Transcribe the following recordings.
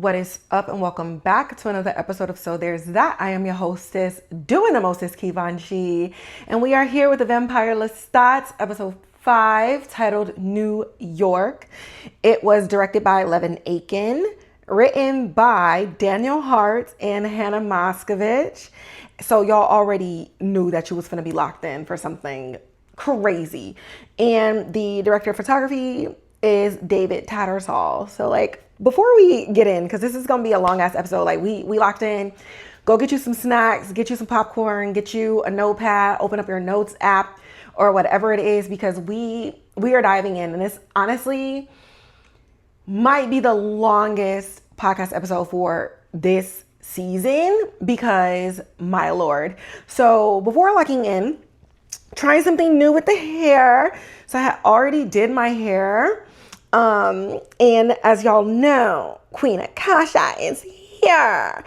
What is up, and welcome back to another episode of So There's That. I am your hostess, doing the mostest, Kivanshi, and we are here with the Vampire Lestat, episode 5, titled New York. It was directed by Levan Akin, written by Daniel Hart and Hannah Moscovitch. So y'all already knew that you was gonna be locked in for something crazy. And the director of photography is David Tattersall. So before we get in, because this is gonna be a long ass episode, we locked in. Go get you some snacks, get you some popcorn, get you a notepad, open up your notes app or whatever it is, because we are diving in, and this honestly might be the longest podcast episode for this season, because my lord. So before locking in, trying something new with the hair. So I had already did my hair. And as y'all know, Queen Akasha is here.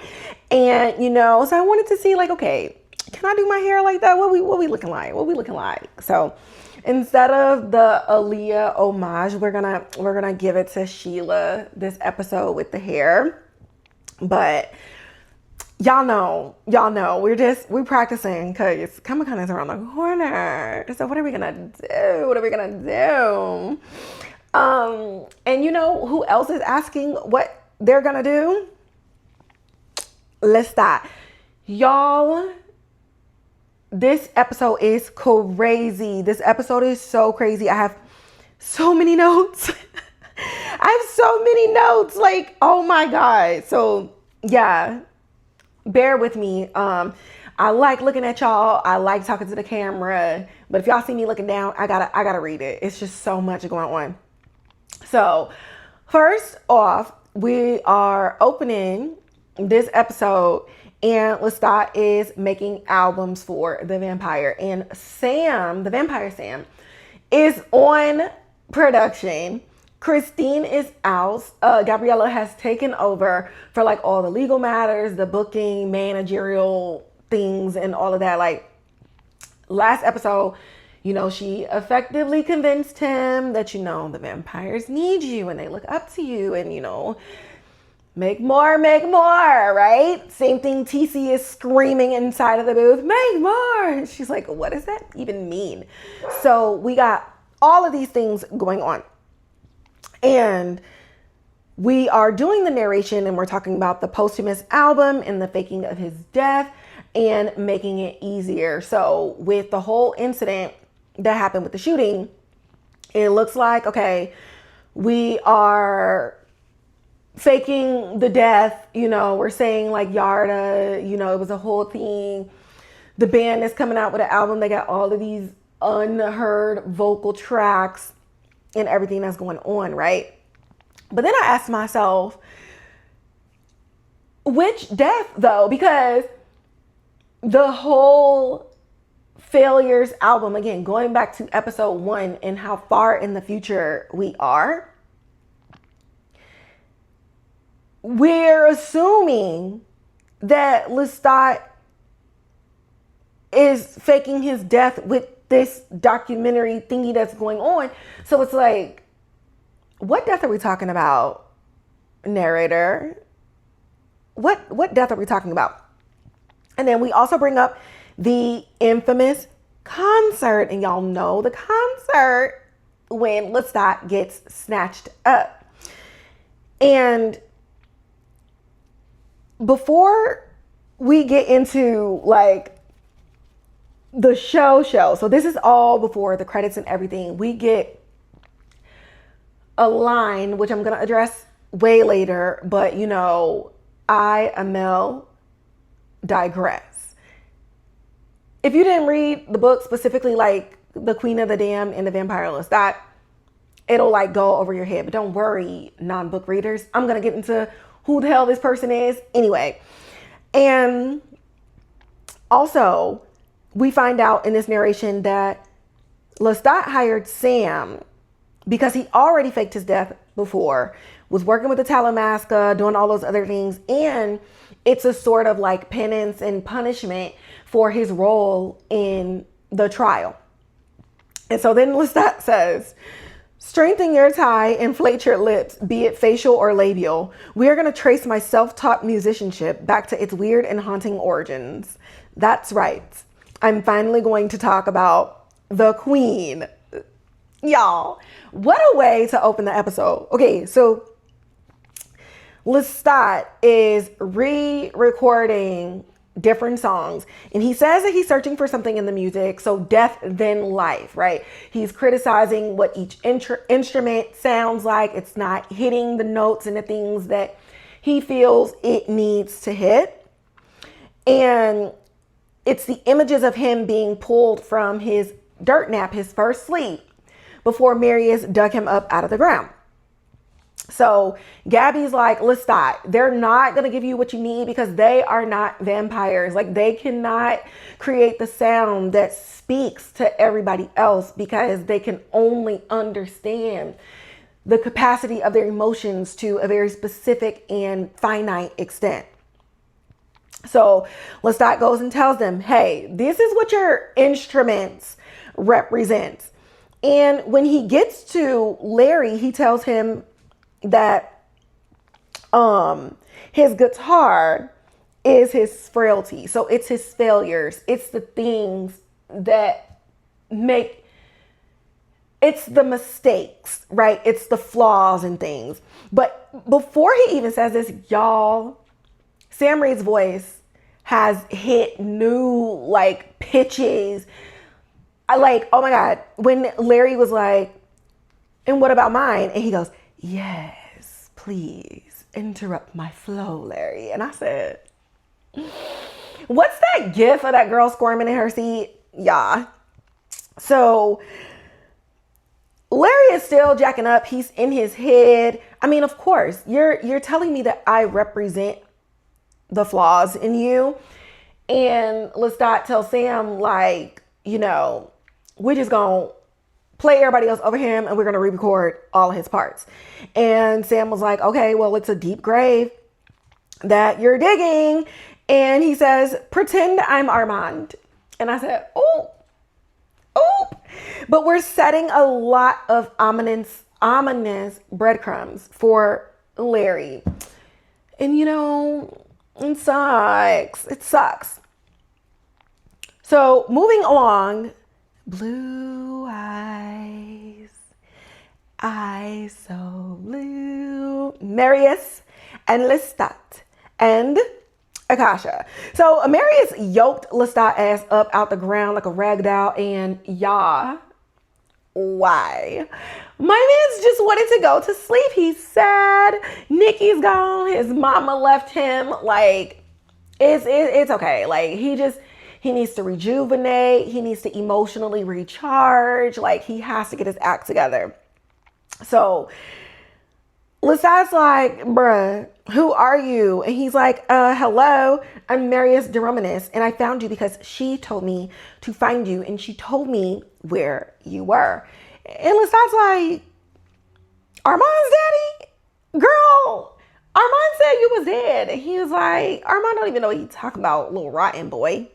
And, so I wanted to see okay, can I do my hair like that? What we looking like? What we looking like? So instead of the Aaliyah homage, we're gonna give it to Sheila this episode with the hair. But y'all know, we're practicing because Comic-Con is around the corner. So what are we gonna do? And who else is asking what they're gonna do? Lestat. Y'all, this episode is crazy. This episode is so crazy. I have so many notes. Oh my God. So yeah, bear with me. I like looking at y'all. I like talking to the camera, but if y'all see me looking down, I gotta read it. It's just so much going on. So first off, we are opening this episode and Lestat is making albums for the vampire, and Sam, the vampire Sam, is on production. Christine is out. Gabriella has taken over for all the legal matters, the booking, managerial things, and all of that. Last episode, she effectively convinced him that, the vampires need you and they look up to you and, make more, right? Same thing TC is screaming inside of the booth, make more. And she's like, what does that even mean? So we got all of these things going on. And we are doing the narration and we're talking about the posthumous album and the faking of his death and making it easier. So with the whole incident that happened with the shooting, it looks like, okay, we are faking the death. We're saying Yarda, it was a whole thing. The band is coming out with an album. They got all of these unheard vocal tracks and everything that's going on, right? But then I asked myself, which death though? Because the whole Failures album, again, going back to episode 1 and how far in the future we are, we're assuming that Lestat is faking his death with this documentary thingy that's going on. So it's what death are we talking about, narrator? What death are we talking about? And then we also bring up the infamous concert, and y'all know the concert when Lestat gets snatched up. And before we get into the show, so this is all before the credits and everything, we get a line which I'm gonna address way later, but I, Amel, digress. If you didn't read the book, specifically The Queen of the Damned and the Vampire Lestat, it'll go over your head. But don't worry, non-book readers. I'm going to get into who the hell this person is anyway. And also, we find out in this narration that Lestat hired Sam because he already faked his death before, was working with the Talamasca, doing all those other things. And it's a sort of penance and punishment for his role in the trial. And so then Lestat says, Strengthen your tie, inflate your lips, be it facial or labial. We are going to trace my self-taught musicianship back to its weird and haunting origins. That's right. I'm finally going to talk about the queen. Y'all, what a way to open the episode. Okay, so Lestat is re-recording different songs, and he says that he's searching for something in the music, so death then life, right? He's criticizing what each instrument sounds like. It's not hitting the notes and the things that he feels it needs to hit. And it's the images of him being pulled from his dirt nap, his first sleep, before Marius dug him up out of the ground. So Gabby's like, Lestat, they're not going to give you what you need because they are not vampires. Like, they cannot create the sound that speaks to everybody else because they can only understand the capacity of their emotions to a very specific and finite extent. So Lestat goes and tells them, hey, this is what your instruments represent. And when he gets to Larry, he tells him that his guitar is his frailty. So it's his failures. It's the things that it's the mistakes, right? It's the flaws and things. But before he even says this, y'all, Sam Reid's voice has hit new like pitches. Oh my God, when Larry was like, and what about mine? And he goes, yes, please interrupt my flow, Larry. And I said, what's that gif of that girl squirming in her seat? Yeah. So Larry is still jacking up. He's in his head. I mean, of course, you're telling me that I represent the flaws in you. And Lestat tells Sam, like, you know, we're just going to play everybody else over him and we're going to re-record all of his parts. And Sam was like, okay, well, it's a deep grave that you're digging. And he says, pretend I'm Armand. And I said, oh. But we're setting a lot of ominous breadcrumbs for Larry. And, you know, it sucks. It sucks. So moving along, blue eyes so blue. Marius and Lestat and Akasha. So Marius yoked Lestat ass up out the ground like a rag doll, and why? My man's just wanted to go to sleep. He's sad. Nikki's gone. His mama left him. Like, it's okay. Like, he needs to rejuvenate. He needs to emotionally recharge. Like, he has to get his act together. So Lestat's like, bruh, who are you? And he's like, hello, I'm Marius de Romanis, and I found you because she told me to find you, and she told me where you were. And Lestat's like, Armand's daddy? Girl, Armand said you was dead. And he was like, Armand don't even know what he's talking about, little rotten boy.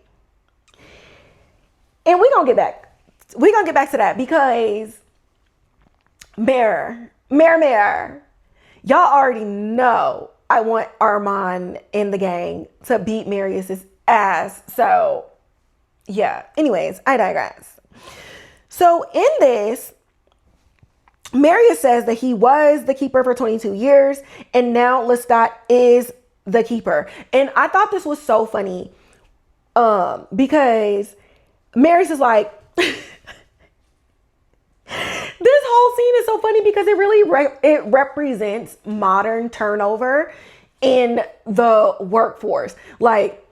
And we're going to get back to that because Mayor, y'all already know I want Armand in the gang to beat Marius's ass. So yeah, anyways, I digress. So in this, Marius says that he was the keeper for 22 years and now Lestat is the keeper. And I thought this was so funny because Marius is like, this whole scene is so funny because it really it represents modern turnover in the workforce. Like,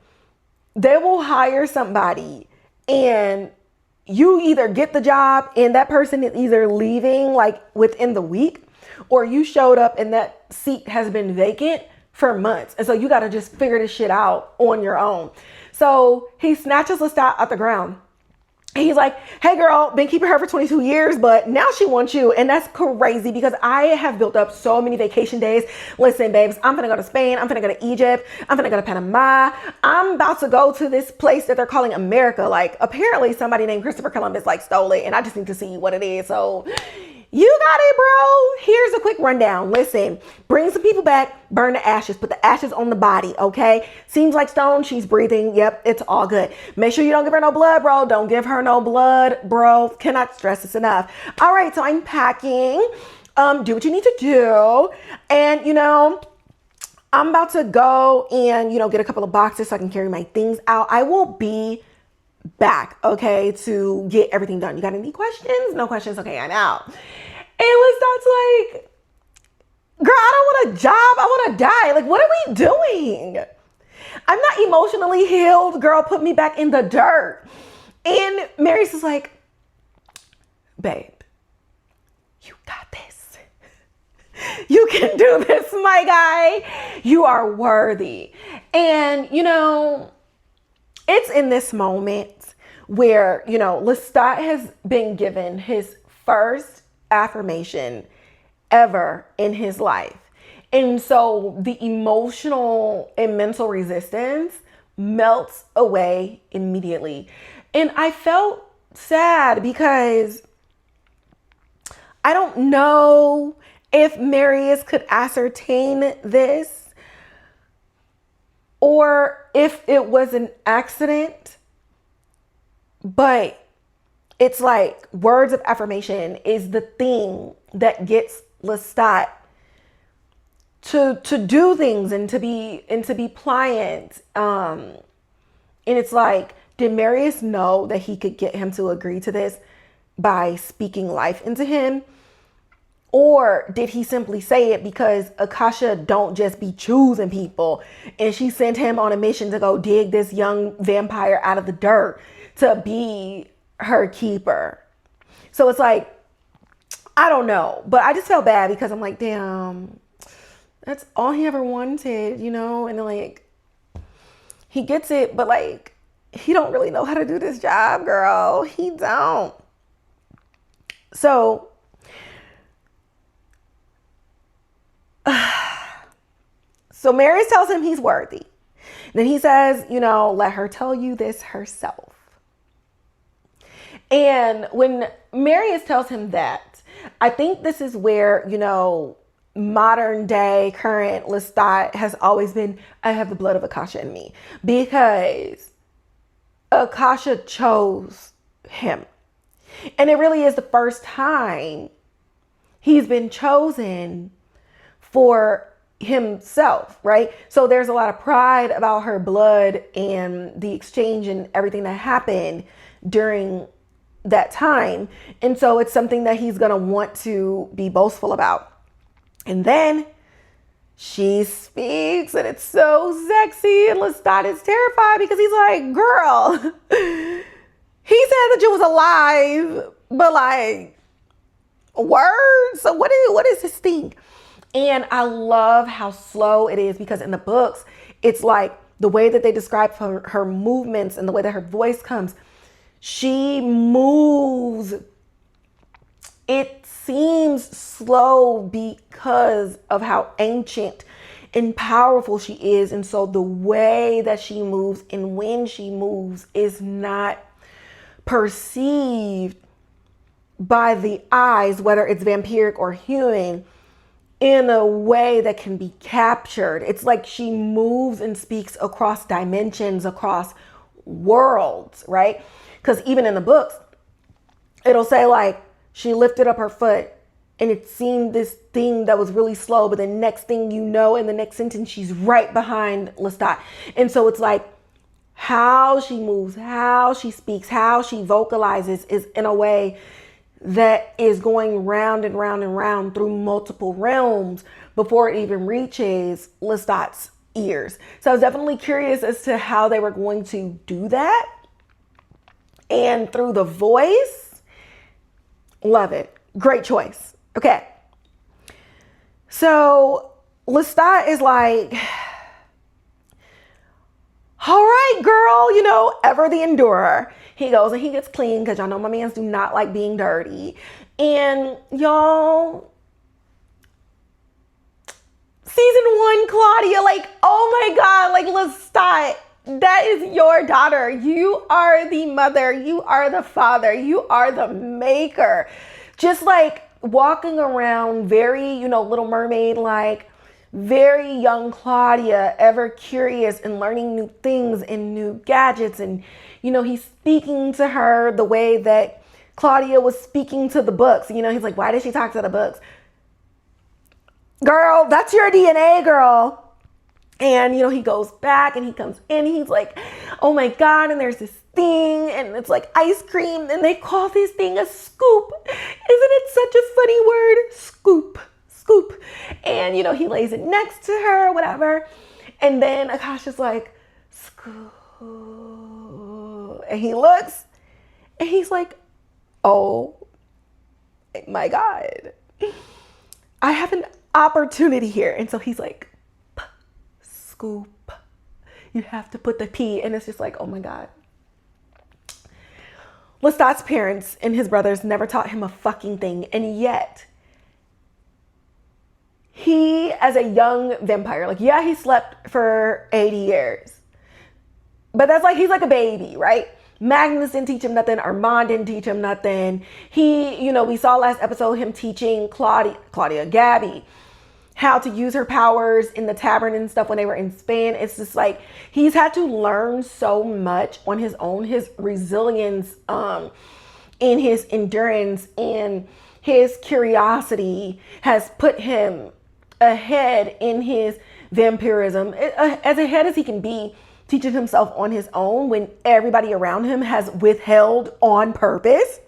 they will hire somebody and you either get the job and that person is either leaving like within the week, or you showed up and that seat has been vacant for months. And so you got to just figure this shit out on your own. So he snatches Lestat out the ground. He's like, hey girl, been keeping her for 22 years, but now she wants you. And that's crazy because I have built up so many vacation days. Listen, babes, I'm gonna go to Spain. I'm gonna go to Egypt. I'm gonna go to Panama. I'm about to go to this place that they're calling America. Like, apparently somebody named Christopher Columbus like stole it and I just need to see what it is. So You got it, bro. Here's a quick rundown. Listen, bring some people back, burn the ashes, put the ashes on the body, okay? Seems like stone, she's breathing. Yep, it's all good. Make sure you don't give her no blood, bro. Don't give her no blood, bro. Cannot stress this enough. All right, so I'm packing. Do what you need to do. And, you know, I'm about to go and, you know, get a couple of boxes so I can carry my things out. I will be back, okay, to get everything done. You got any questions? No questions? Okay, I'm out. And Lestat's like, girl, I don't want a job. I want to die. Like, what are we doing? I'm not emotionally healed. Girl, put me back in the dirt. And Mary's is like, babe, you got this. You can do this, my guy. You are worthy. And, you know, it's in this moment where, you know, Lestat has been given his first affirmation ever in his life. And so the emotional and mental resistance melts away immediately. And I felt sad because I don't know if Marius could ascertain this or if it was an accident, but it's like words of affirmation is the thing that gets Lestat to do things and to be pliant. And it's like, did Marius know that he could get him to agree to this by speaking life into him? Or did he simply say it because Akasha don't just be choosing people and she sent him on a mission to go dig this young vampire out of the dirt to be her keeper? So it's like, I don't know, but I just felt bad because I'm like, damn, that's all he ever wanted, you know? And then like, he gets it, but like, he don't really know how to do this job, girl. He don't. So Marius tells him he's worthy. Then he says, you know, let her tell you this herself. And when Marius tells him that, I think this is where, you know, modern day current Lestat has always been, I have the blood of Akasha in me, because Akasha chose him. And it really is the first time he's been chosen for himself, right? So there's a lot of pride about her blood and the exchange and everything that happened during that time. And so it's something that he's going to want to be boastful about. And then she speaks and it's so sexy, and Lestat is terrified because he's like, girl, he said that you was alive, but like, words? So what is this thing? And I love how slow it is, because in the books, it's like the way that they describe her movements and the way that her voice comes, she moves. It seems slow because of how ancient and powerful she is. And so the way that she moves and when she moves is not perceived by the eyes, whether it's vampiric or human, in a way that can be captured. It's like she moves and speaks across dimensions, across worlds, right? Because even in the books, it'll say like she lifted up her foot and it seemed this thing that was really slow, but the next thing you know, in the next sentence, she's right behind Lestat. And so it's like how she moves, how she speaks, how she vocalizes is in a way that is going round and round and round through multiple realms before it even reaches Lestat's ears. So I was definitely curious as to how they were going to do that. And through the voice, love it. Great choice. Okay. So Lestat is like, all right, girl, you know, ever the endurer. He goes and he gets clean, because y'all know my mans do not like being dirty. And y'all, season 1, Claudia, like, oh my God, like Lestat, that is your daughter. You are the mother. You are the father. You are the maker. Just like walking around very, Little Mermaid like, very young Claudia, ever curious and learning new things and new gadgets. And, he's speaking to her the way that Claudia was speaking to the books. He's like, why did she talk to the books? Girl, that's your DNA, girl. And, he goes back and he comes in. He's like, oh my God. And there's this thing and it's like ice cream. And they call this thing a scoop. Isn't it such a funny word? Scoop. And, he lays it next to her, whatever. And then Akasha's like, scoop. And he looks and he's like, oh my God, I have an opportunity here. And so he's like, scoop. You have to put the P. And it's just like, oh my God. Lestat's parents and his brothers never taught him a fucking thing. And yet, he, as a young vampire, like, yeah, he slept for 80 years. But that's like, he's like a baby, right? Magnus didn't teach him nothing. Armand didn't teach him nothing. He, we saw last episode him teaching Gabby, how to use her powers in the tavern and stuff when they were in Spain. It's just like, he's had to learn so much on his own. His resilience, in his endurance and his curiosity has put him ahead in his vampirism, as ahead as he can be, teaching himself on his own when everybody around him has withheld on purpose.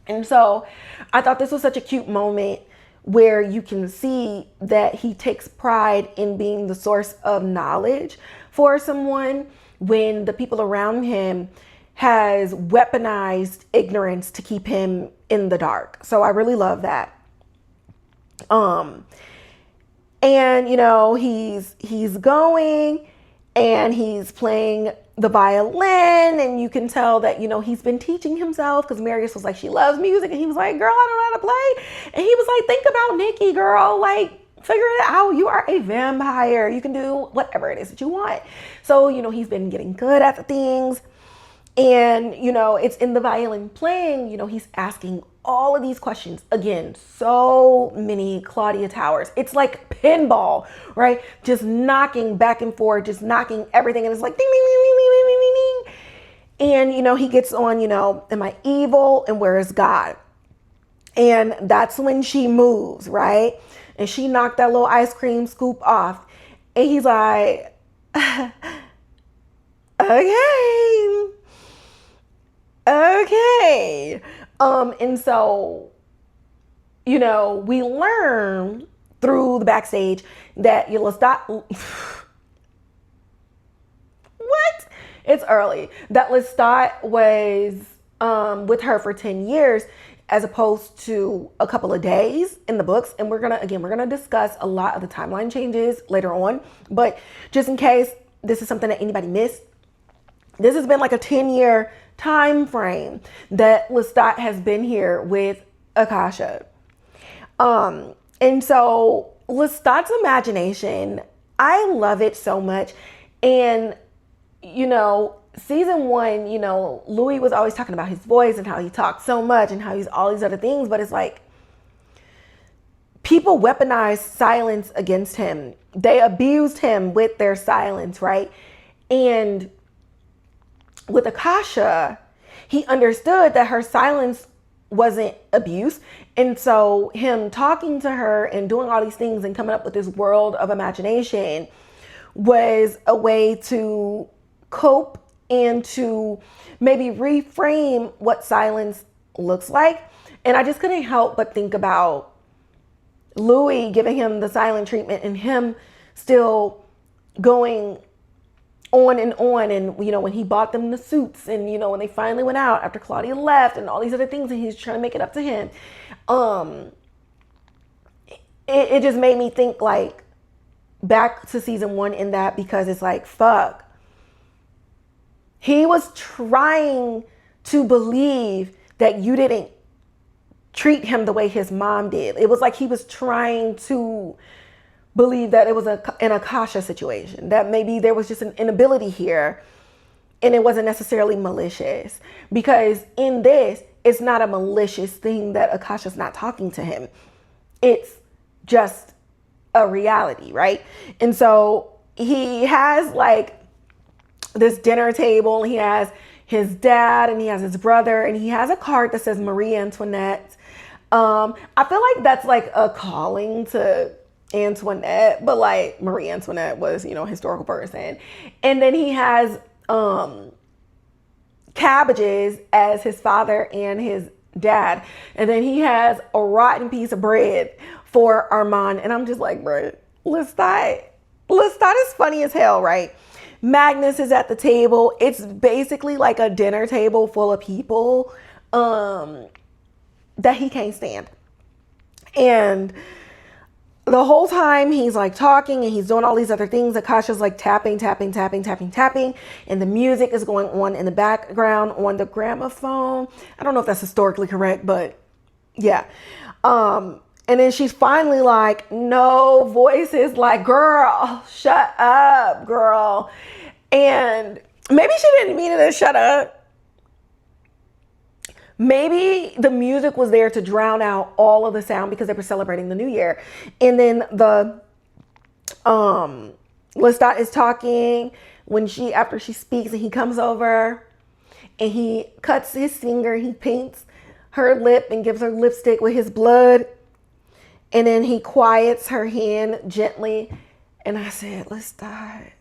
And so I thought this was such a cute moment where you can see that he takes pride in being the source of knowledge for someone when the people around him has weaponized ignorance to keep him in the dark. So I really love that. And, he's going and he's playing the violin and you can tell that, he's been teaching himself because Marius was like, she loves music. And he was like, girl, I don't know how to play. And he was like, think about Nikki, girl, like figure it out. You are a vampire. You can do whatever it is that you want. So, he's been getting good at the things. And, it's in the violin playing, he's asking all of these questions. Again, so many Claudia towers. It's like pinball, right? Just knocking back and forth, just knocking everything. And it's like ding, ding, ding, ding, ding, ding, ding, ding. And, he gets on, am I evil and where is God? And that's when she moves, right? And she knocked that little ice cream scoop off. And he's like, okay. And so, we learn through the backstage that Lestat, what? It's early. That Lestat was with her for 10 years as opposed to a couple of days in the books. And we're gonna discuss a lot of the timeline changes later on. But just in case this is something that anybody missed, this has been like a 10-year time frame that Lestat has been here with Akasha. And so Lestat's imagination, I love it so much. And, season 1, Louis was always talking about his voice and how he talks so much and how he's all these other things. But it's like, people weaponized silence against him. They abused him with their silence, right? And with Akasha, he understood that her silence wasn't abuse. And so him talking to her and doing all these things and coming up with this world of imagination was a way to cope and to maybe reframe what silence looks like. And I just couldn't help but think about Louis giving him the silent treatment and him still going on and on. And, when he bought them the suits and, when they finally went out after Claudia left and all these other things and he's trying to make it up to him. It just made me think like back to season 1 in that, because it's like, fuck. He was trying to believe that you didn't treat him the way his mom did. It was like he was trying to believe that it was an Akasha situation, that maybe there was just an inability here and it wasn't necessarily malicious. Because in this, it's not a malicious thing that Akasha's not talking to him. It's just a reality, right? And so he has like this dinner table. He has his dad and he has his brother and he has a card that says Marie Antoinette. I feel like that's like a calling to Antoinette, but like Marie Antoinette was, a historical person. And then he has cabbages as his father and his dad. And then he has a rotten piece of bread for Armand. And I'm just like, bro, Lestat is funny as hell, right? Magnus is at the table. It's basically like a dinner table full of people that he can't stand. And the whole time he's like talking and he's doing all these other things, Akasha's like tapping, tapping, tapping, tapping, tapping. And the music is going on in the background on the gramophone. I don't know if that's historically correct, but yeah. And then she's finally like, no voices, like, girl, shut up, girl. And maybe she didn't mean it to shut up. Maybe the music was there to drown out all of the sound because they were celebrating the new year. And then the Lestat is talking after she speaks, and he comes over and he cuts his finger, he paints her lip and gives her lipstick with his blood. And then he quiets her hand gently. And I said, Lestat,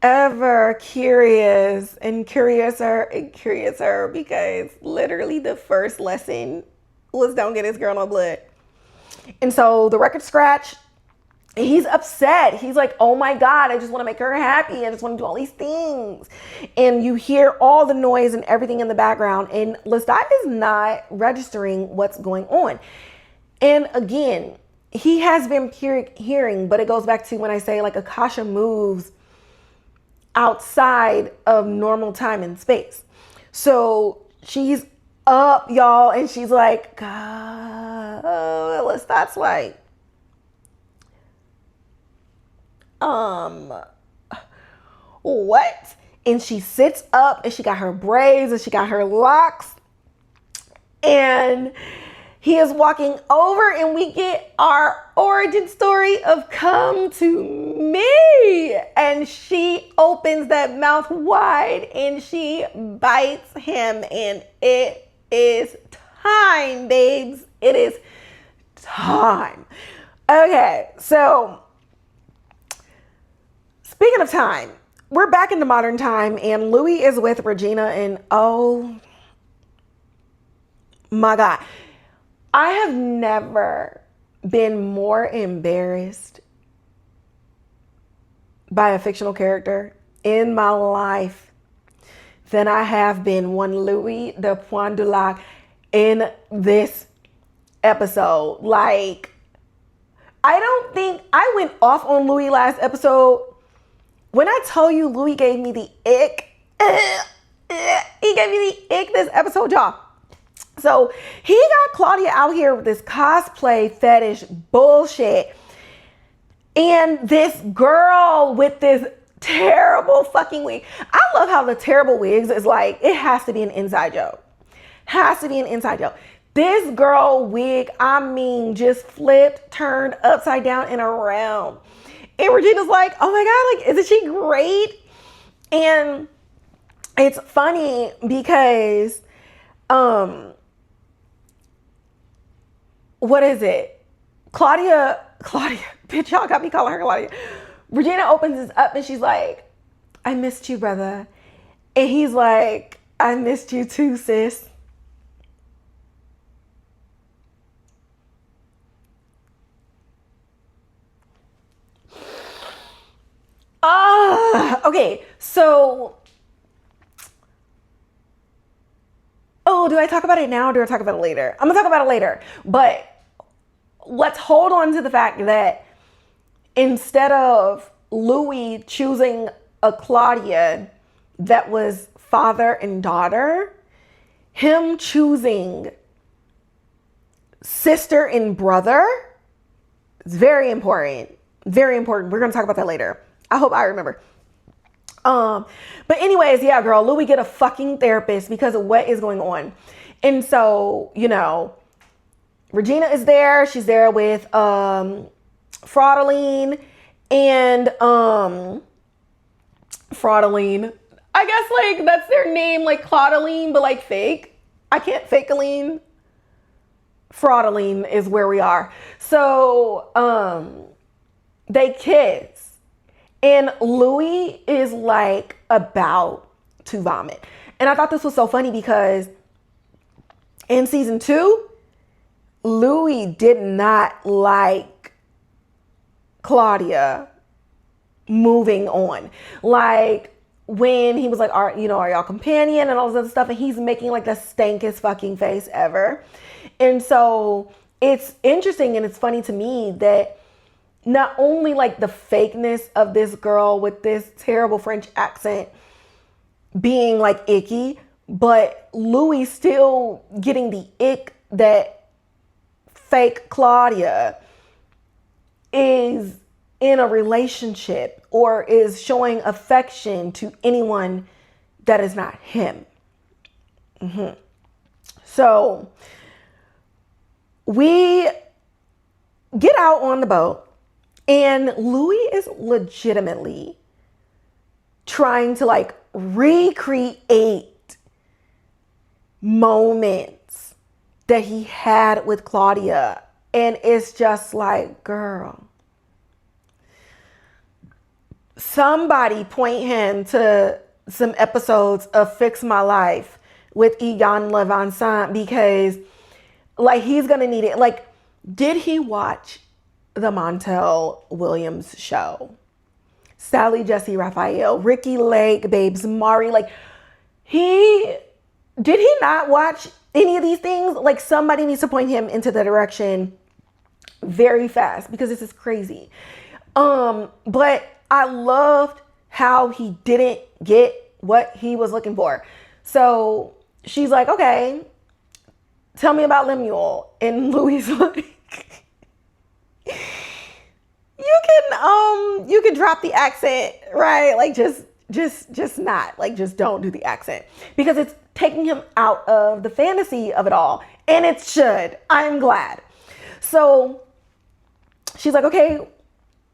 ever curious and curiouser, because literally the first lesson was don't get this girl no blood. And so the record scratch, he's upset. He's like, oh my God, I just want to make her happy. I just want to do all these things. And you hear all the noise and everything in the background. And Lestat is not registering what's going on. And again, he has been hearing, but it goes back to when I say like Akasha moves outside of normal time and space. So she's up, y'all, and she's like, God, Lestat's like, what? And she sits up and she got her braids and she got her locks, and he is walking over and we get our origin story of come to me. And she opens that mouth wide and she bites him, and it is time, babes. It is time. Okay, so speaking of time, we're back into modern time and Louis is with Regina, and oh my God. I have never been more embarrassed by a fictional character in my life than I have been when Louis de Poindulac in this episode. Like, I don't think I went off on Louis last episode. When I tell you Louis gave me the ick, he gave me the ick this episode, y'all. So he got Claudia out here with this cosplay fetish bullshit. And this girl with this terrible fucking wig. I love how the terrible wigs is like, it has to be an inside joke. Has to be an inside joke. This girl wig, I mean, just flipped, turned upside down and around. And Regina's like, oh my God, like, isn't she great? And it's funny because, what is it? Claudia, bitch, y'all got me calling her Claudia. Regina opens this up and she's like, I missed you, brother. And he's like, I missed you too, sis. Okay, so, do I talk about it now or do I talk about it later? I'm gonna talk about it later, but let's hold on to the fact that instead of Louis choosing a Claudia that was father and daughter, him choosing sister and brother is very important. Very important. We're going to talk about that later. I hope I remember. But anyways, yeah, girl, Louis get a fucking therapist because of what is going on. And so, you know, Regina is there. She's there with Fraudaline and Fraudaline. I guess like that's their name, like Claudaline, but like fake. I can't fake Aline. Fraudaline is where we are. So they kiss. And Louis is like about to vomit. And I thought this was so funny because in season 2, Louis did not like Claudia moving on. Like when he was like, are y'all companion and all this other stuff, and he's making like the stankest fucking face ever. And so it's interesting and it's funny to me that not only like the fakeness of this girl with this terrible French accent being like icky, but Louis still getting the ick that fake Claudia is in a relationship or is showing affection to anyone that is not him. So we get out on the boat and Louis is legitimately trying to like recreate moments that he had with Claudia. And it's just like, girl, somebody point him to some episodes of Fix My Life with Egon Levan, because like he's gonna need it. Like, did he watch the Montel Williams show? Sally Jesse Raphael, Ricky Lake, Babes Mari, like did he not watch any of these things? Like somebody needs to point him into the direction very fast because this is crazy. But I loved how he didn't get what he was looking for. So she's like, okay, tell me about Lemuel. And Louis is like, you can drop the accent, right? Like just not, like just don't do the accent because it's taking him out of the fantasy of it all. And it should. I'm glad. So she's like, okay,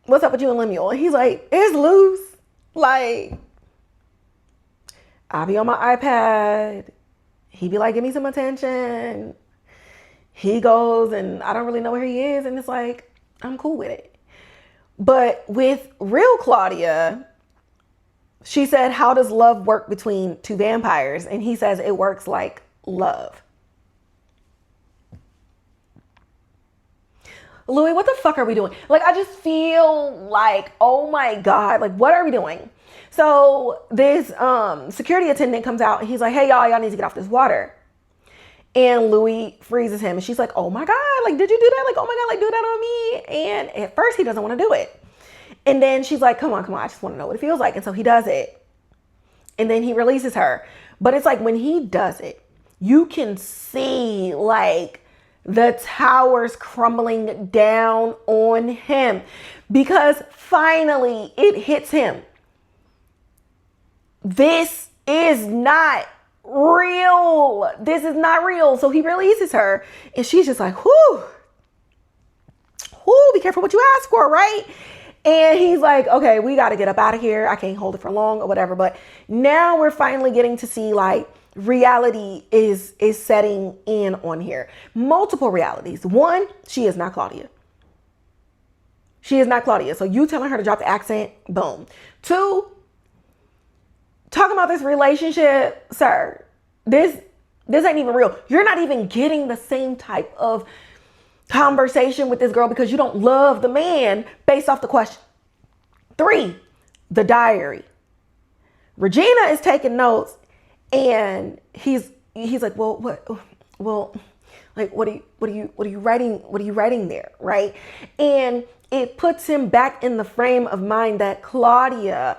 what's up with you and Lemuel? And he's like, it's loose. Like, I'll be on my iPad. He'd be like, give me some attention. He goes and I don't really know where he is. And it's like, I'm cool with it. But with real Claudia, she said, how does love work between two vampires? And he says it works like love. Louis, what the fuck are we doing? Like, I just feel like, oh my God, like, what are we doing? So this security attendant comes out and he's like, hey, y'all need to get off this water. And Louis freezes him. And she's like, oh my God, like, did you do that? Like, oh my God, like, do that on me. And at first he doesn't want to do it. And then she's like, come on, I just want to know what it feels like. And so he does it. And then he releases her. But it's like when he does it, you can see like the towers crumbling down on him because finally it hits him. This is not real. This is not real. So he releases her and she's just like, whoo, be careful what you ask for, right? And he's like, okay, we got to get up out of here. I can't hold it for long or whatever. But now we're finally getting to see like reality is setting in on here. Multiple realities. One, she is not Claudia. She is not Claudia. So you telling her to drop the accent, boom. Two, talking about this relationship, sir, this ain't even real. You're not even getting the same type of conversation with this girl because you don't love the man based off the question. Three, the diary. Regina is taking notes and he's like, well, like, what are you writing there? Right. And it puts him back in the frame of mind that Claudia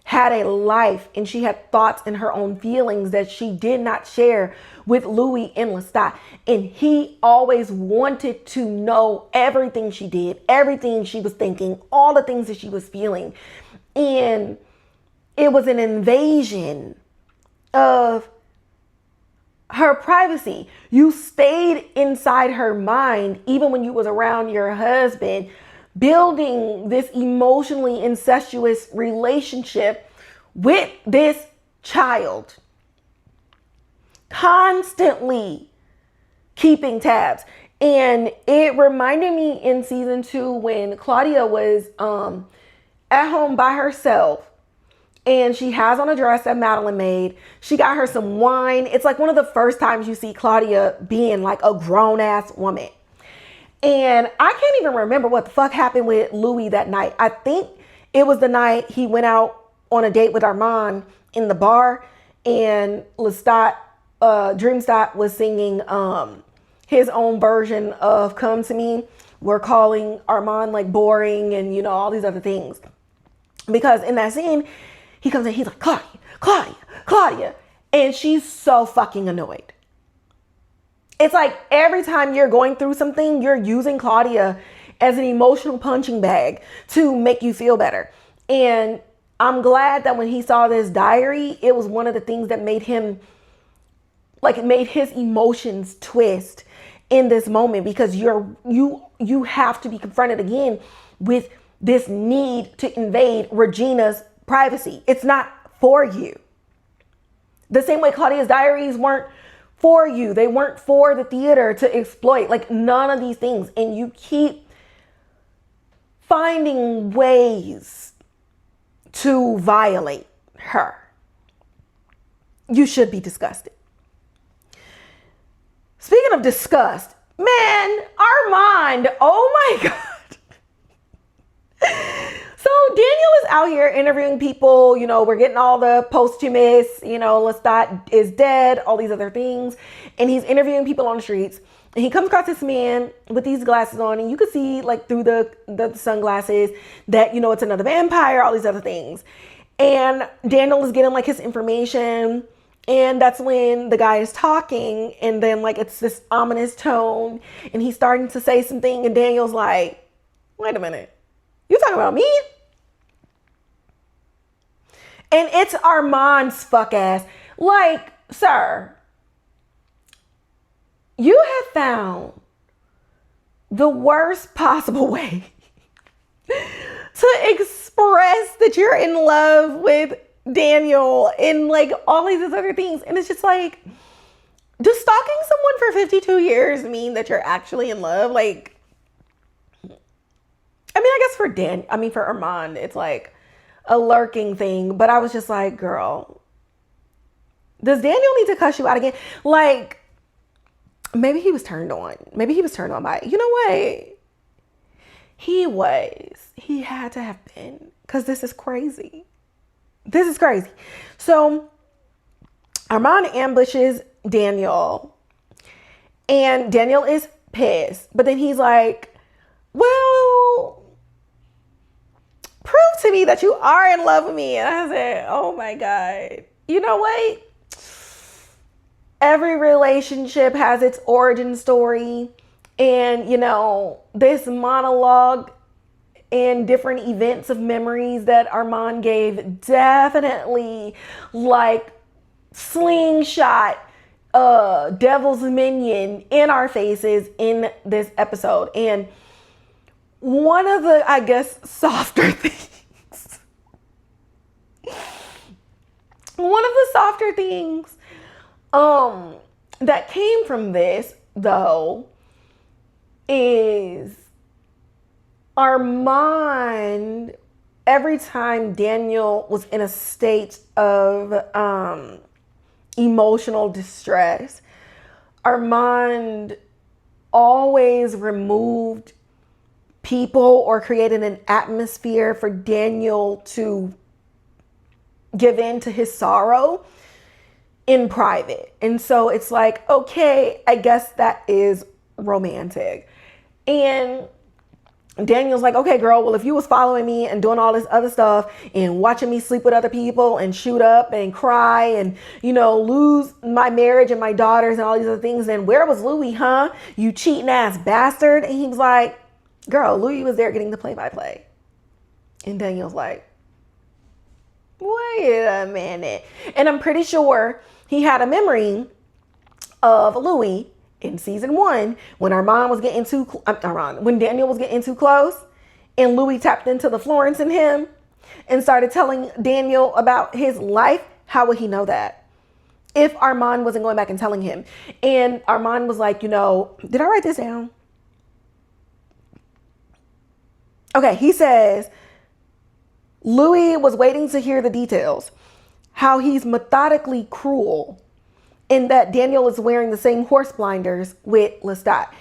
had a life and she had thoughts and her own feelings that she did not share with Louis and Lestat. And he always wanted to know everything she did, everything she was thinking, all the things that she was feeling. And it was an invasion of her privacy. You stayed inside her mind even when you was around your husband, building this emotionally incestuous relationship with this child, constantly keeping tabs. And it reminded me in season 2 when Claudia was at home by herself, and she has on a dress that Madeline made. She got her some wine. It's like one of the first times you see Claudia being like a grown-ass woman. And I can't even remember what the fuck happened with Louis that night. I think it was the night he went out on a date with Armand in the bar, and Lestat, Dreamstat was singing his own version of Come to Me. We're calling Armand like boring and, you know, all these other things. Because in that scene, he comes in, he's like, Claudia, Claudia, Claudia. And she's so fucking annoyed. It's like every time you're going through something, you're using Claudia as an emotional punching bag to make you feel better. And I'm glad that when he saw this diary, it was one of the things that made him, like, it made his emotions twist in this moment, because you have to be confronted again with this need to invade Regina's privacy. It's not for you. The same way Claudia's diaries weren't for you. They weren't for the theater to exploit. Like, none of these things. And you keep finding ways to violate her. You should be disgusted. Speaking of disgust, man, Armand, oh my God. So Daniel is out here interviewing people. You know, we're getting all the posthumous, you know, Lestat is dead, all these other things. And he's interviewing people on the streets. And he comes across this man with these glasses on. And you can see, like, through the sunglasses that, you know, it's another vampire, all these other things. And Daniel is getting, like, his information. And that's when the guy is talking. And then, like, it's this ominous tone. And he's starting to say something. And Daniel's like, wait a minute. You talking about me? And it's Armand's fuck ass. Like, sir, you have found the worst possible way to express that you're in love with Daniel and, like, all these other things. And it's just like, does stalking someone for 52 years mean that you're actually in love? Like, I mean, I guess for Armand, it's like a lurking thing. But I was just like, girl, does Daniel need to cuss you out again? Like, maybe he was turned on. Maybe he was turned on by it. You know what? He was. He had to have been. Because this is crazy. This is crazy. So Armand ambushes Daniel. And Daniel is pissed. But then he's like, well, prove to me that you are in love with me. And I said, oh my God. You know what? Every relationship has its origin story. And, you know, this monologue and different events of memories that Armand gave definitely, like, slingshot devil's minion in our faces in this episode. And one of the, I guess, softer things, that came from this, though, is Armand, every time Daniel was in a state of emotional distress, Armand always removed people or created an atmosphere for Daniel to give in to his sorrow in private. And so it's like, okay, I guess that is romantic. And Daniel's like, okay, girl, well, if you was following me and doing all this other stuff and watching me sleep with other people and shoot up and cry and, you know, lose my marriage and my daughters and all these other things, then where was Louis, huh? You cheating ass bastard. And he was like, girl, Louis was there getting the play-by-play. And Daniel's like, Wait a minute. And I'm pretty sure he had a memory of Louis in season 1 when Armand was getting when Daniel was getting too close and Louis tapped into the Florence in him and started telling Daniel about his life. How would he know that if Armand wasn't going back and telling him? And Armand was like, did I write this down? Okay, he says Louis was waiting to hear the details, how he's methodically cruel, and that Daniel is wearing the same horse blinders with Lestat.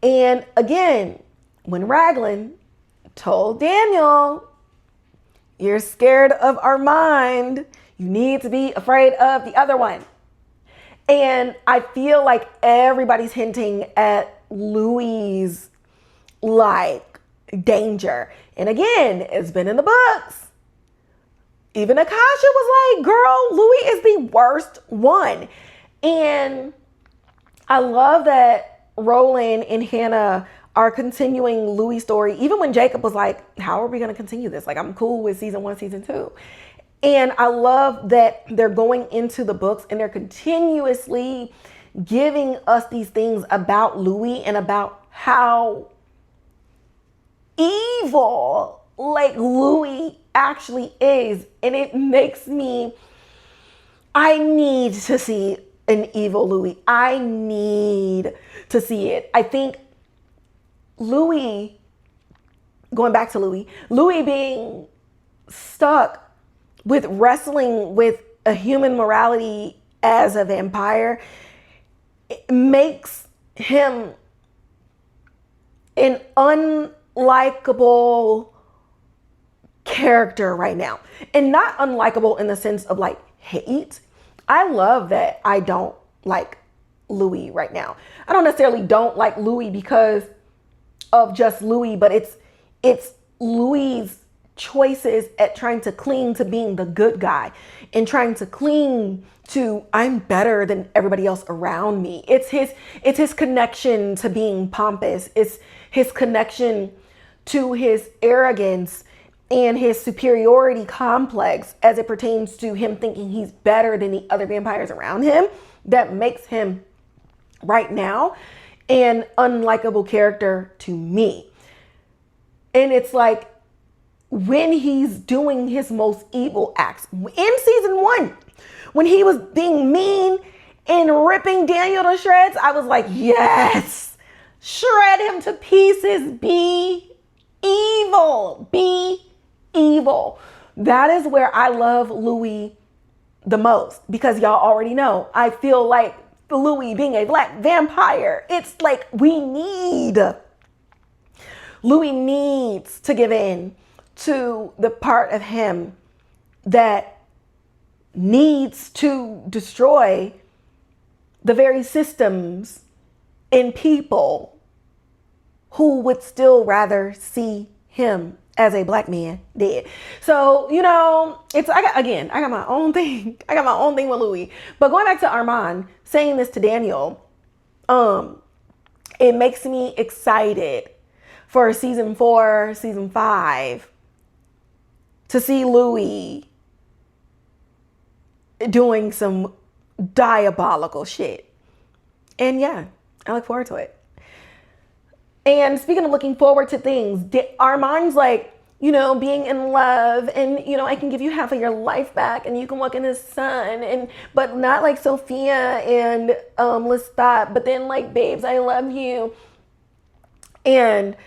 And again, when Raglan told Daniel, you're scared of Armand, you need to be afraid of the other one. And I feel like everybody's hinting at Louis' danger. And again, it's been in the books. Even Akasha was like, girl, Louis is the worst one. And I love that Roland and Hannah are continuing Louis' story. Even when Jacob was like, how are we going to continue this? Like, I'm cool with season 1, season 2. And I love that they're going into the books and they're continuously giving us these things about Louis and about how evil Louis actually is. And it makes I need to see an evil Louis. I need to see it. I think Louis, going back to Louis being stuck with wrestling with a human morality as a vampire, it makes him an unlikable character right now. And not unlikable in the sense of hate. I love that I don't like Louis right now. I don't necessarily don't like Louis because of just Louis, but it's Louis' choices at trying to cling to being the good guy and trying to cling to I'm better than everybody else around me. It's his connection to being pompous. It's his connection to his arrogance and his superiority complex as it pertains to him thinking he's better than the other vampires around him that makes him right now an unlikable character to me. And it's like when he's doing his most evil acts in season 1, when he was being mean and ripping Daniel to shreds, I was like, yes, shred him to pieces. Be evil. Be evil. That is where I love Louis the most, because y'all already know I feel like Louis being a black vampire, it's like Louis needs to give in to the part of him that needs to destroy the very systems and people who would still rather see him as a black man dead. So, I got my own thing. I got my own thing with Louis. But going back to Armand saying this to Daniel, it makes me excited for season 4, season 5 to see Louis doing some diabolical shit. And yeah, I look forward to it. And speaking of looking forward to things, Armand's being in love and, I can give you half of your life back and you can walk in the sun but not like Sophia and Lestat, but then babes, I love you. And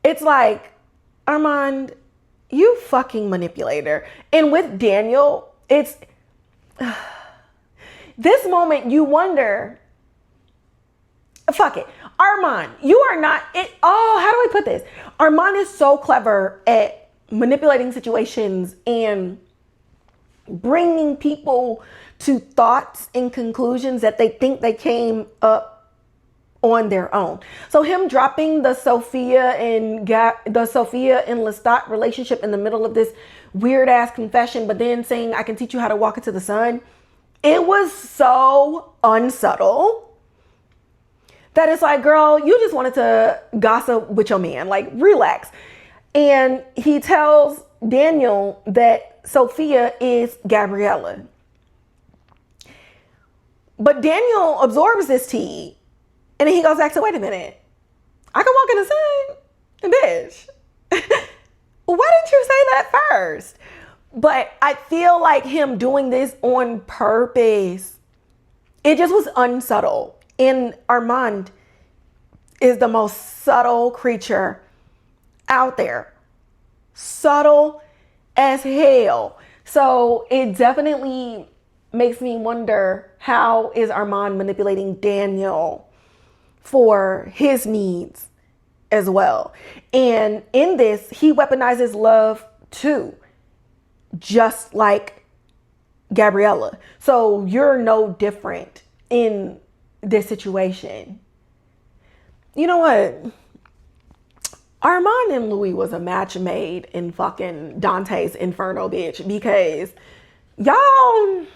it's like, Armand, you fucking manipulator. And with Daniel, it's this moment you wonder, fuck it. Armand, you are not it. Oh, how do I put this? Armand is so clever at manipulating situations and bringing people to thoughts and conclusions that they think they came up on their own. So him dropping the Sophia and Lestat relationship in the middle of this weird ass confession, but then saying I can teach you how to walk into the sun. It was so unsubtle that it's like, girl, you just wanted to gossip with your man. Relax. And he tells Daniel that Sophia is Gabriella. But Daniel absorbs this tea, and then he goes back to, wait a minute, I can walk in the sun? Bitch, why didn't you say that first? But I feel like him doing this on purpose, it just was unsubtle. And Armand is the most subtle creature out there. Subtle as hell. So it definitely makes me wonder, how is Armand manipulating Daniel for his needs as well? And in this, he weaponizes love too, just like Gabriella. So you're no different in this situation. You know what? Armand and Louis was a match made in fucking Dante's Inferno, bitch, because y'all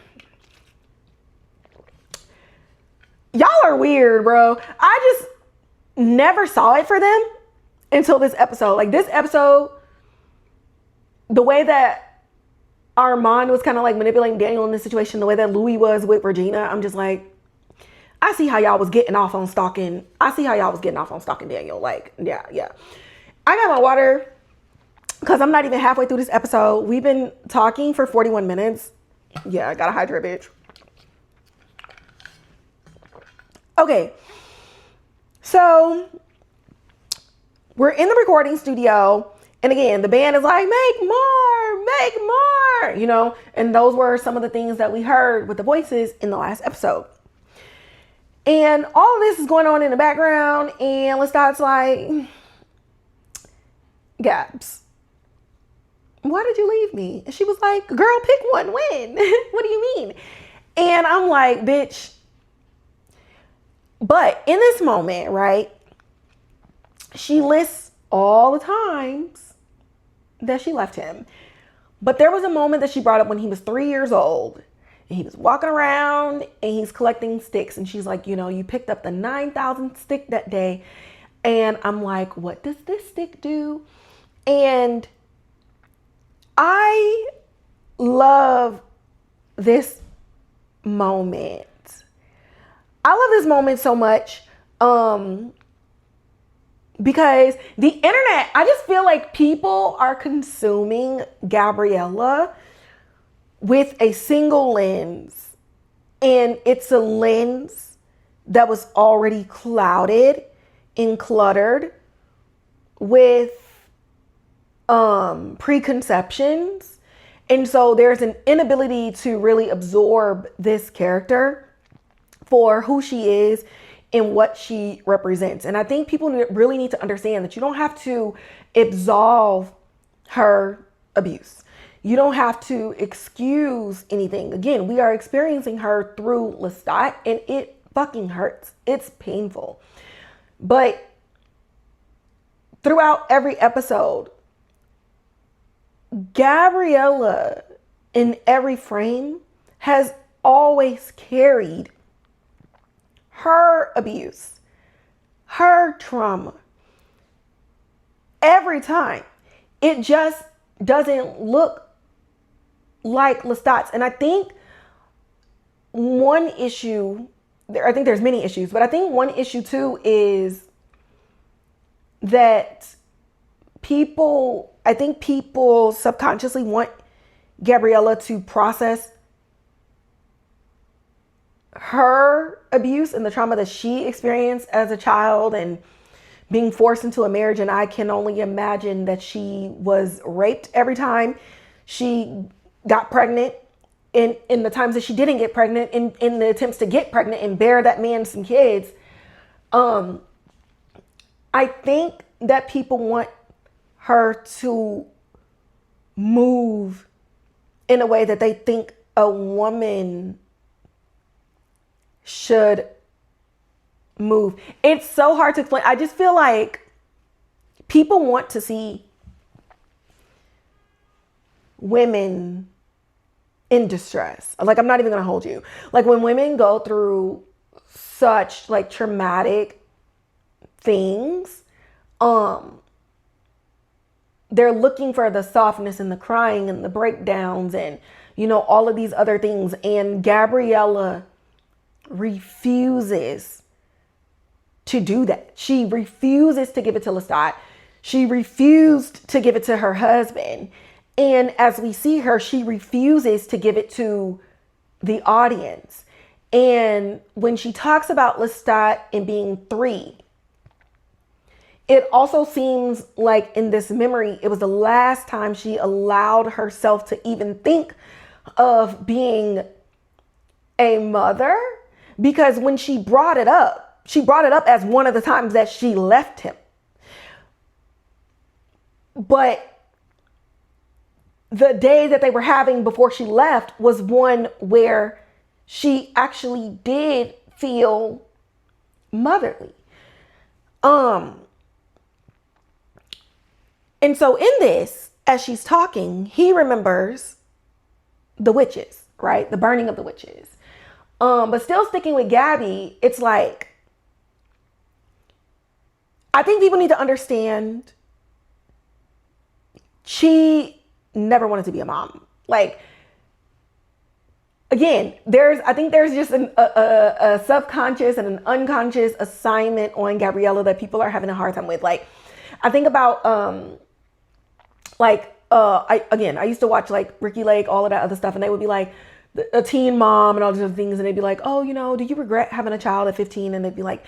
are weird, bro. I just never saw it for them until this episode. Like, this episode, the way that Armand was kind of like manipulating Daniel in this situation, the way that Louis was with Regina, I'm just like, I see how y'all was getting off on stalking. I see how y'all was getting off on stalking Daniel. Like, yeah. I got my water because I'm not even halfway through this episode. We've been talking for 41 minutes. Yeah, I gotta hydrate, bitch. Okay, so we're in the recording studio, and again, the band is like, make more, you know, and those were some of the things that we heard with the voices in the last episode. And all of this is going on in the background, and Lestat's like, Gabs, why did you leave me? And she was like, girl, pick one, win. What do you mean? And I'm like, bitch. But in this moment, right, she lists all the times that she left him. But there was a moment that she brought up when he was 3 years old, and he was walking around and he's collecting sticks. And she's like, you know, you picked up the 9,000th stick that day. And I'm like, what does this stick do? And I love this moment. I love this moment so much because the internet, I just feel like people are consuming Gabriella with a single lens. And it's a lens that was already clouded and cluttered with preconceptions. And so there's an inability to really absorb this character for who she is and what she represents. And I think people really need to understand that you don't have to absolve her abuse. You don't have to excuse anything. Again, we are experiencing her through Lestat, and it fucking hurts. It's painful. But throughout every episode, Gabriella in every frame has always carried her abuse, her trauma. Every time. It just doesn't look like Lestat's. And I think one issue, I think there's many issues, but I think one issue too is that people subconsciously want Gabriella to process her abuse and the trauma that she experienced as a child and being forced into a marriage. And I can only imagine that she was raped every time she got pregnant, in the times that she didn't get pregnant, in the attempts to get pregnant and bear that man some kids. I think that people want her to move in a way that they think a woman should move. It's so hard to explain. I just feel like people want to see women in distress. Like, I'm not even gonna hold you. Like, when women go through such like traumatic things, they're looking for the softness and the crying and the breakdowns and, all of these other things. And Gabriella refuses to do that. She refuses to give it to Lestat. She refused to give it to her husband. And as we see her, she refuses to give it to the audience. And when she talks about Lestat and being 3, it also seems like in this memory, it was the last time she allowed herself to even think of being a mother. Because when she brought it up as one of the times that she left him. But the day that they were having before she left was one where she actually did feel motherly. And so in this, as she's talking, he remembers the witches, right? The burning of the witches. But still sticking with Gabby, it's like, I think people need to understand she never wanted to be a mom. Like, again, I think there's just a subconscious and an unconscious assignment on Gabriella that people are having a hard time with. Like, I think about, I used to watch like Ricky Lake, all of that other stuff. And they would be like a teen mom and all these other things. And they'd be like, oh, do you regret having a child at 15? And they'd be like,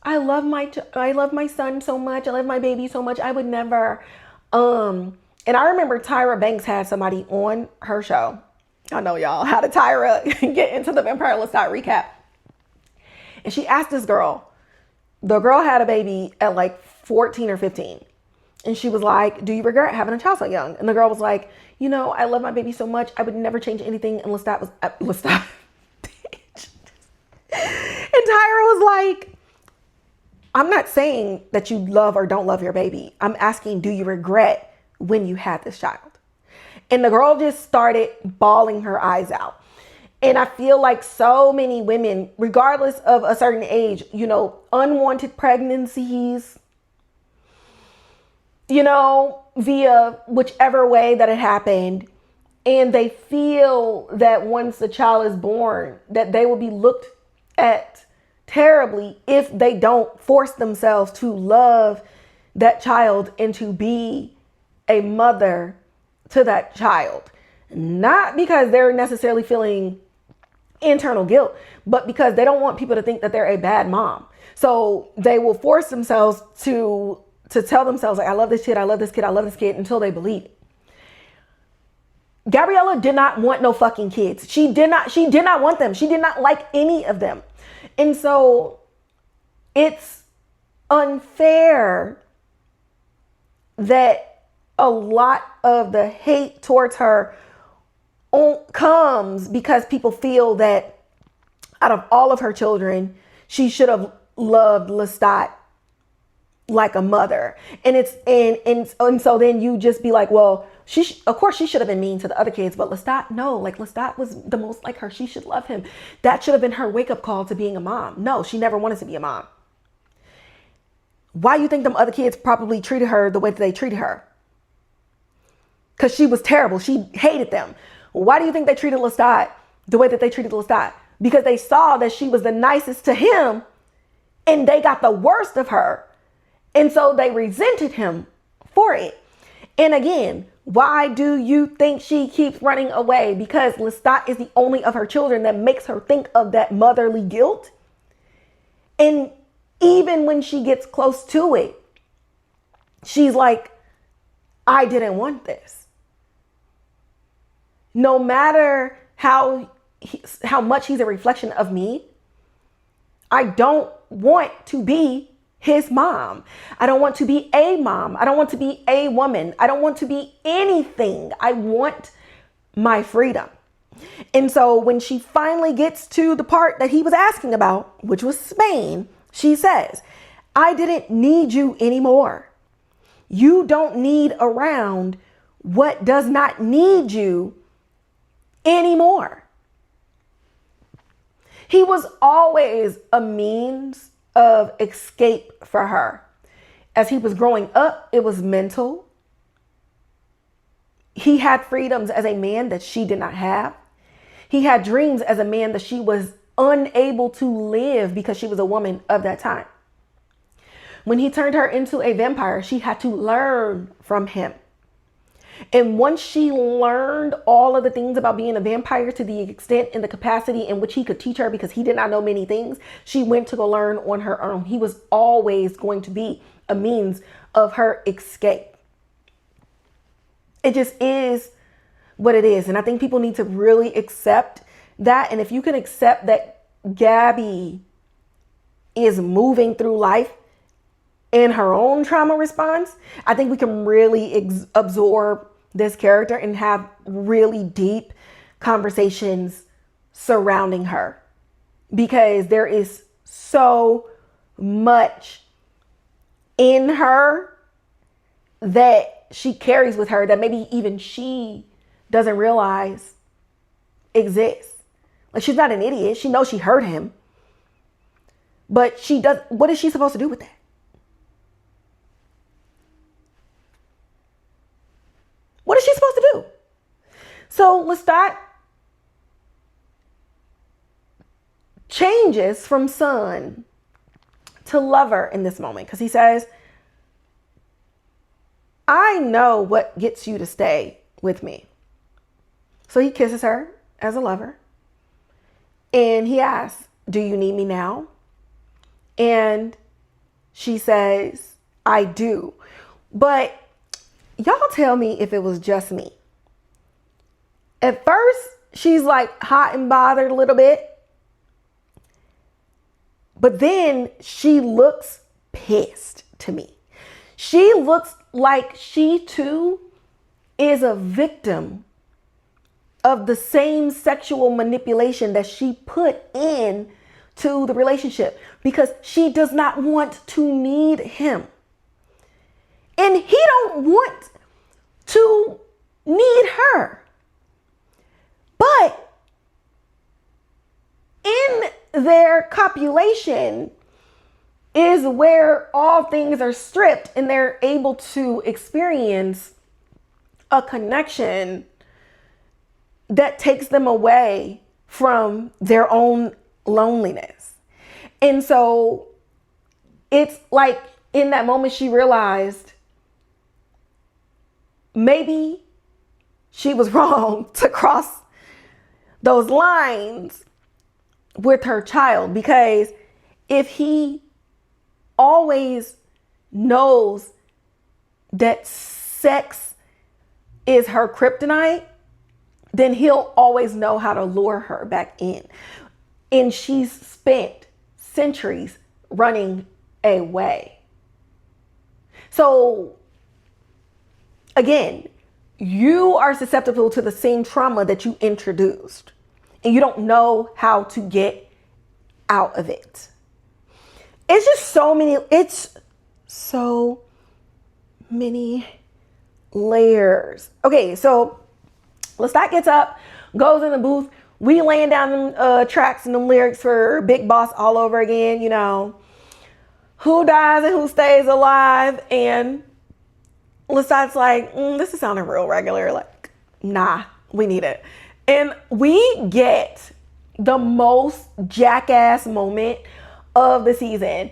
I love my son so much. I love my baby so much. I would never. And I remember Tyra Banks had somebody on her show. I know y'all. How did Tyra get into the Vampire Lestat recap? And she asked this girl. The girl had a baby at like 14 or 15. And she was like, do you regret having a child so young? And the girl was like, I love my baby so much. I would never change anything unless that was Lestat. And Tyra was like, I'm not saying that you love or don't love your baby. I'm asking, do you regret when you had this child? And the girl just started bawling her eyes out. And I feel like so many women, regardless of a certain age, unwanted pregnancies, via whichever way that it happened. And they feel that once the child is born, that they will be looked at terribly if they don't force themselves to love that child and to be a mother to that child. Not because they're necessarily feeling internal guilt, but because they don't want people to think that they're a bad mom. So they will force themselves to tell themselves, like, I love this kid, I love this kid, I love this kid, until they believe it. Gabriella did not want no fucking kids. She did not want them. She did not like any of them. And so it's unfair that a lot of the hate towards her comes because people feel that out of all of her children, she should have loved Lestat like a mother. And so then you just be like, well, of course she should have been mean to the other kids, but Lestat, no, like Lestat was the most like her. She should love him. That should have been her wake up call to being a mom. No, she never wanted to be a mom. Why you think them other kids probably treated her the way that they treated her? Because she was terrible. She hated them. Why do you think they treated Lestat the way that they treated Lestat? Because they saw that she was the nicest to him and they got the worst of her. And so they resented him for it. And again, why do you think she keeps running away? Because Lestat is the only of her children that makes her think of that motherly guilt. And even when she gets close to it, she's like, I didn't want this. No matter how much he's a reflection of me, I don't want to be his mom. I don't want to be a mom. I don't want to be a woman. I don't want to be anything. I want my freedom. And so when she finally gets to the part that he was asking about, which was Spain, she says, I didn't need you anymore. You don't need around what does not need you anymore. He was always a means of escape for her. as he was growing up, it was mental. He had freedoms as a man that she did not have. He had dreams as a man that she was unable to live because she was a woman of that time. When he turned her into a vampire, she had to learn from him. And once she learned all of the things about being a vampire to the extent and the capacity in which he could teach her, because he did not know many things, she went to go learn on her own. He was always going to be a means of her escape. It just is what it is. And I think people need to really accept that. And if you can accept that Gabby is moving through life in her own trauma response, I think we can really absorb this character and have really deep conversations surrounding her, because there is so much in her that she carries with her that maybe even she doesn't realize exists. Like, she's not an idiot. She knows she hurt him, but what is she supposed to do with that? What is she supposed to do? So Lestat changes from son to lover in this moment, because he says, I know what gets you to stay with me. So he kisses her as a lover. And he asks, do you need me now? And she says, I do. But y'all tell me if it was just me. At first, she's like hot and bothered a little bit. But then she looks pissed to me. She looks like she too is a victim of the same sexual manipulation that she put in to the relationship, because she does not want to need him. And he don't want to need her. But in their copulation is where all things are stripped and they're able to experience a connection that takes them away from their own loneliness. And so it's like in that moment she realized maybe she was wrong to cross those lines with her child, because if he always knows that sex is her kryptonite, then he'll always know how to lure her back in. And she's spent centuries running away. So again, you are susceptible to the same trauma that you introduced, and you don't know how to get out of it. It's just so many layers. Okay, so Lestat gets up, goes in the booth. We laying down them tracks and them lyrics for Big Boss all over again, you know. Who dies and who stays alive. And Lestat's like, this is sounding real regular. Like, nah, we need it. And we get the most jackass moment of the season.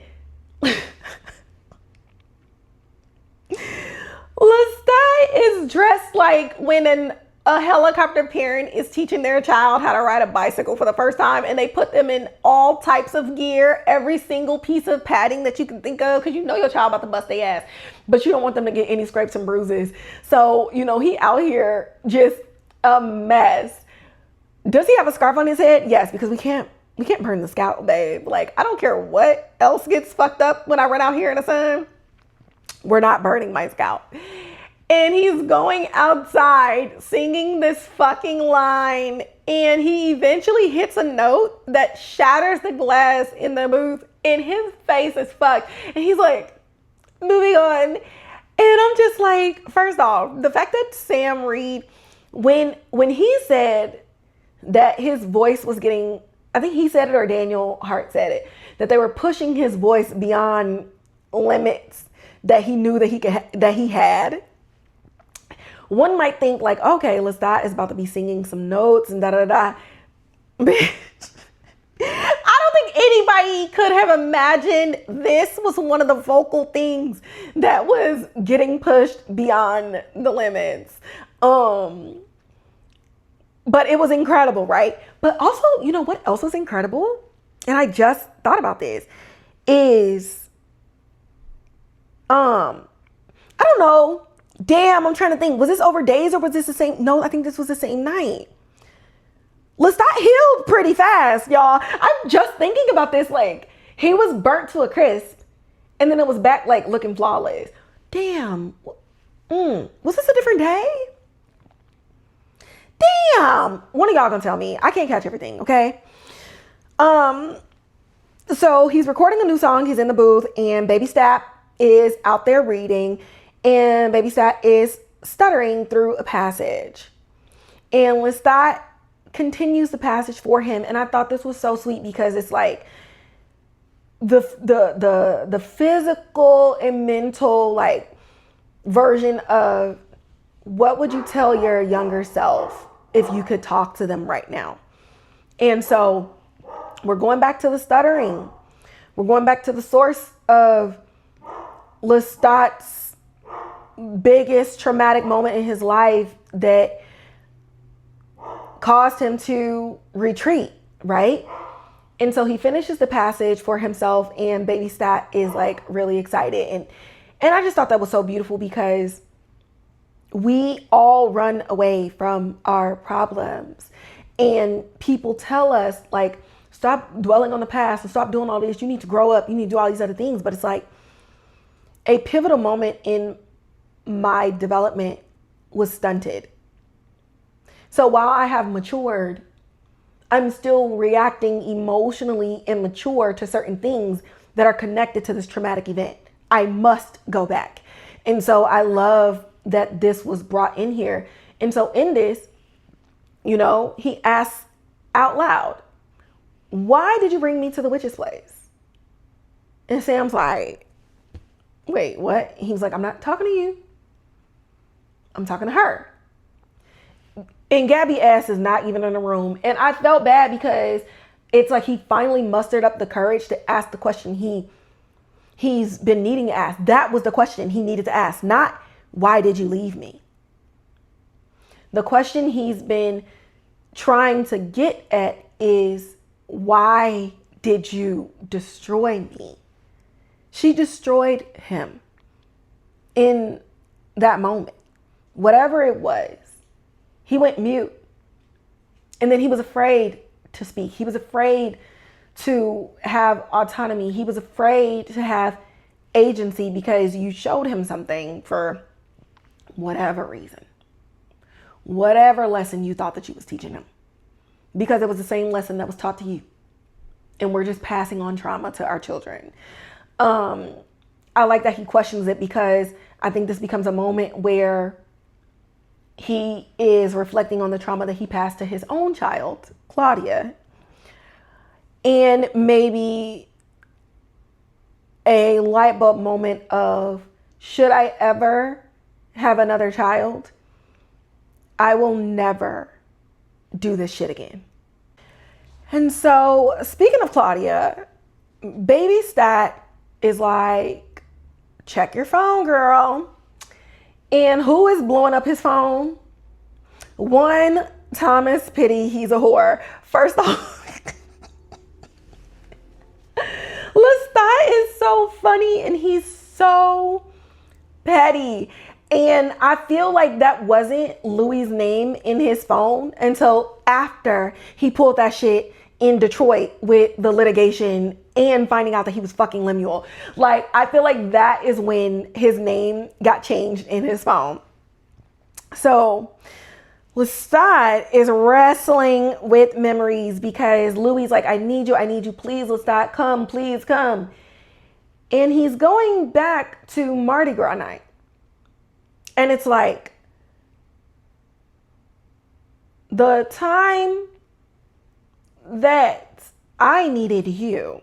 Lestat is dressed like when a helicopter parent is teaching their child how to ride a bicycle for the first time, and they put them in all types of gear, every single piece of padding that you can think of, because you know your child about to bust their ass, but you don't want them to get any scrapes and bruises. So, you know, he out here just a mess. Does he have a scarf on his head? Yes, because we can't burn the scalp, babe. Like, I don't care what else gets fucked up when I run out here in the sun. We're not burning my scalp. And he's going outside singing this fucking line, and he eventually hits a note that shatters the glass in the booth, and his face is fucked. And he's like, moving on. And I'm just like, first off, the fact that Sam Reid, when he said that his voice was getting, I think he said it or Daniel Hart said it, that they were pushing his voice beyond limits that he knew that he had. One might think like, okay, Lestat is about to be singing some notes and da da da. Bitch, I don't think anybody could have imagined this was one of the vocal things that was getting pushed beyond the limits. But it was incredible, right? But also, you know what else was incredible? And I just thought about this is, I don't know. Damn, I'm trying to think. Was this over days or was this the same? No, I think this was the same night. Lestat healed pretty fast, y'all. I'm just thinking about this. Like, he was burnt to a crisp and then it was back like looking flawless. Damn. Was this a different day? Damn. One of y'all gonna tell me. I can't catch everything, okay? So he's recording a new song. He's in the booth and Baby Stat is out there reading. And Baby Stat is stuttering through a passage. And Lestat continues the passage for him. And I thought this was so sweet because it's like the physical and mental like version of what would you tell your younger self if you could talk to them right now. And so we're going back to the stuttering. We're going back to the source of Lestat's biggest traumatic moment in his life that caused him to retreat, right? And so he finishes the passage for himself and Baby Stat is like really excited. And I just thought that was so beautiful because we all run away from our problems and people tell us like, stop dwelling on the past and stop doing all this. You need to grow up. You need to do all these other things. But it's like a pivotal moment in my development was stunted. So while I have matured, I'm still reacting emotionally immature to certain things that are connected to this traumatic event. I must go back. And so I love that this was brought in here. And so in this, you know, he asks out loud, why did you bring me to the witch's place? And Sam's like, wait, what? He's like, I'm not talking to you. I'm talking to her. And Gabby's ass is not even in the room. And I felt bad because it's like he finally mustered up the courage to ask the question he's been needing to ask. That was the question he needed to ask, not why did you leave me? The question he's been trying to get at is, why did you destroy me? She destroyed him in that moment. Whatever it was, he went mute. And then he was afraid to speak. He was afraid to have autonomy. He was afraid to have agency because you showed him something for whatever reason. Whatever lesson you thought that you was teaching him. Because it was the same lesson that was taught to you. And we're just passing on trauma to our children. I like that he questions it because I think this becomes a moment where he is reflecting on the trauma that he passed to his own child, Claudia. And maybe a light bulb moment of, should I ever have another child? I will never do this shit again. And so, speaking of Claudia, Baby Stat is like, check your phone, girl. And who is blowing up his phone? One Thomas Pitty, he's a whore. First off, Lestat is so funny and he's so petty. And I feel like that wasn't Louis's name in his phone until after he pulled that shit in Detroit with the litigation and finding out that he was fucking Lemuel. Like, I feel like that is when his name got changed in his phone. So Lestat is wrestling with memories because Louis is like, I need you, please, Lestat, come, please come. And he's going back to Mardi Gras night. And it's like, the time that I needed you,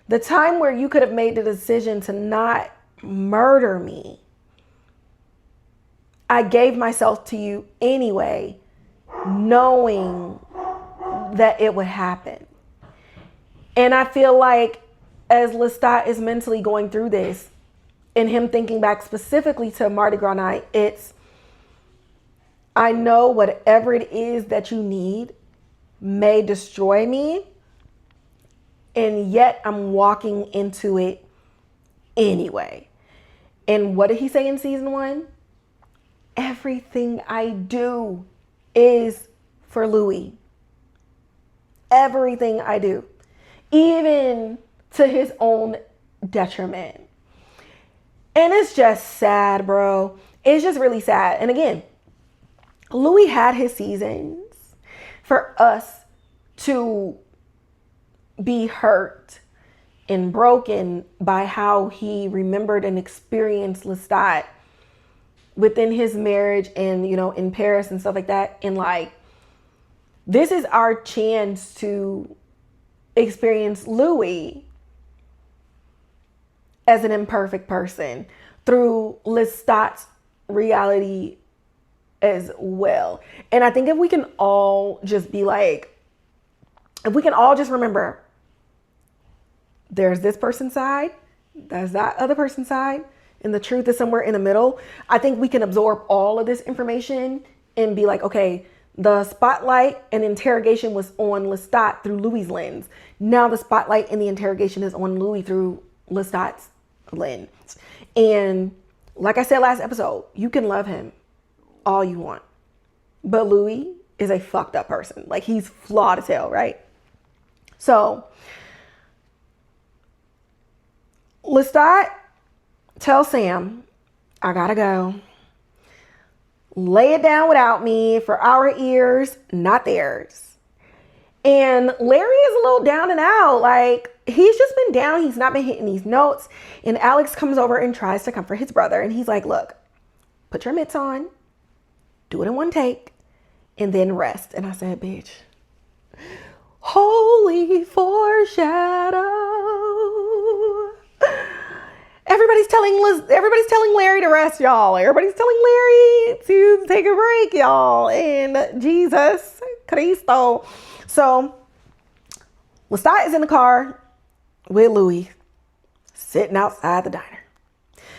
the time where you could have made the decision to not murder me. I gave myself to you anyway, knowing that it would happen. And I feel like as Lestat is mentally going through this, and him thinking back specifically to Mardi Gras night, it's, I know whatever it is that you need may destroy me, and yet I'm walking into it anyway. And what did he say in season 1? Everything I do is for Louis. Everything I do, even to his own detriment. And it's just sad, bro. It's just really sad. And again, Louis had his seasons for us to be hurt and broken by how he remembered and experienced Lestat within his marriage and, you know, in Paris and stuff like that. And like, this is our chance to experience Louis as an imperfect person through Lestat's reality as well. And I think if we can all just be like, if we can all just remember, there's this person's side, there's that other person's side, and the truth is somewhere in the middle. I think we can absorb all of this information and be like, okay, the spotlight and interrogation was on Lestat through Louis' lens. Now the spotlight and the interrogation is on Louis through Lestat's lens. And like I said last episode, you can love him all you want, but Louis is a fucked up person. Like, he's flawed as hell, right? So Lestat tells Sam, I gotta go. Lay it down without me for our ears, not theirs. And Larry is a little down and out. Like, he's just been down. He's not been hitting these notes. And Alex comes over and tries to comfort his brother. And he's like, look, put your mitts on, do it in one take, and then rest. And I said, bitch, holy foreshadow. Everybody's telling Larry to rest, y'all. Everybody's telling Larry to take a break, y'all. And Jesus Cristo. So Lestat is in the car with Louis, sitting outside the diner.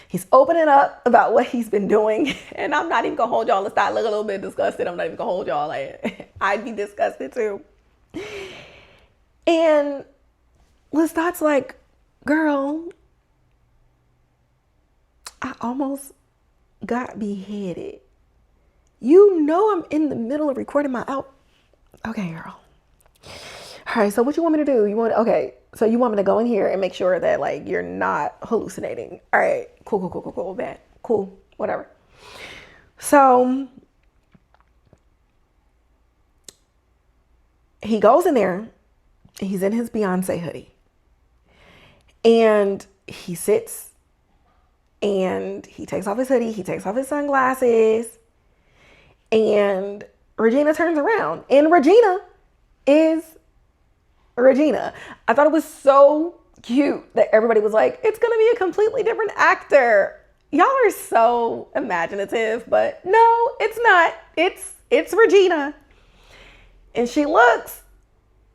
He's opening up about what he's been doing. And I'm not even gonna hold y'all. Lestat look a little bit disgusted. I'm not even gonna hold y'all. Like, I'd be disgusted too. And Lestat's like, girl, I almost got beheaded. You know I'm in the middle of recording my out. Okay, girl. All right, so what you want me to do? So you want me to go in here and make sure that, like, you're not hallucinating. All right, cool, bad. Cool, whatever. So he goes in there. He's in his Beyonce hoodie. And he sits and he takes off his hoodie. He takes off his sunglasses. And Regina turns around. And Regina is Regina. I thought it was so cute that everybody was like, it's going to be a completely different actor. Y'all are so imaginative, but no, it's not. It's Regina. And she looks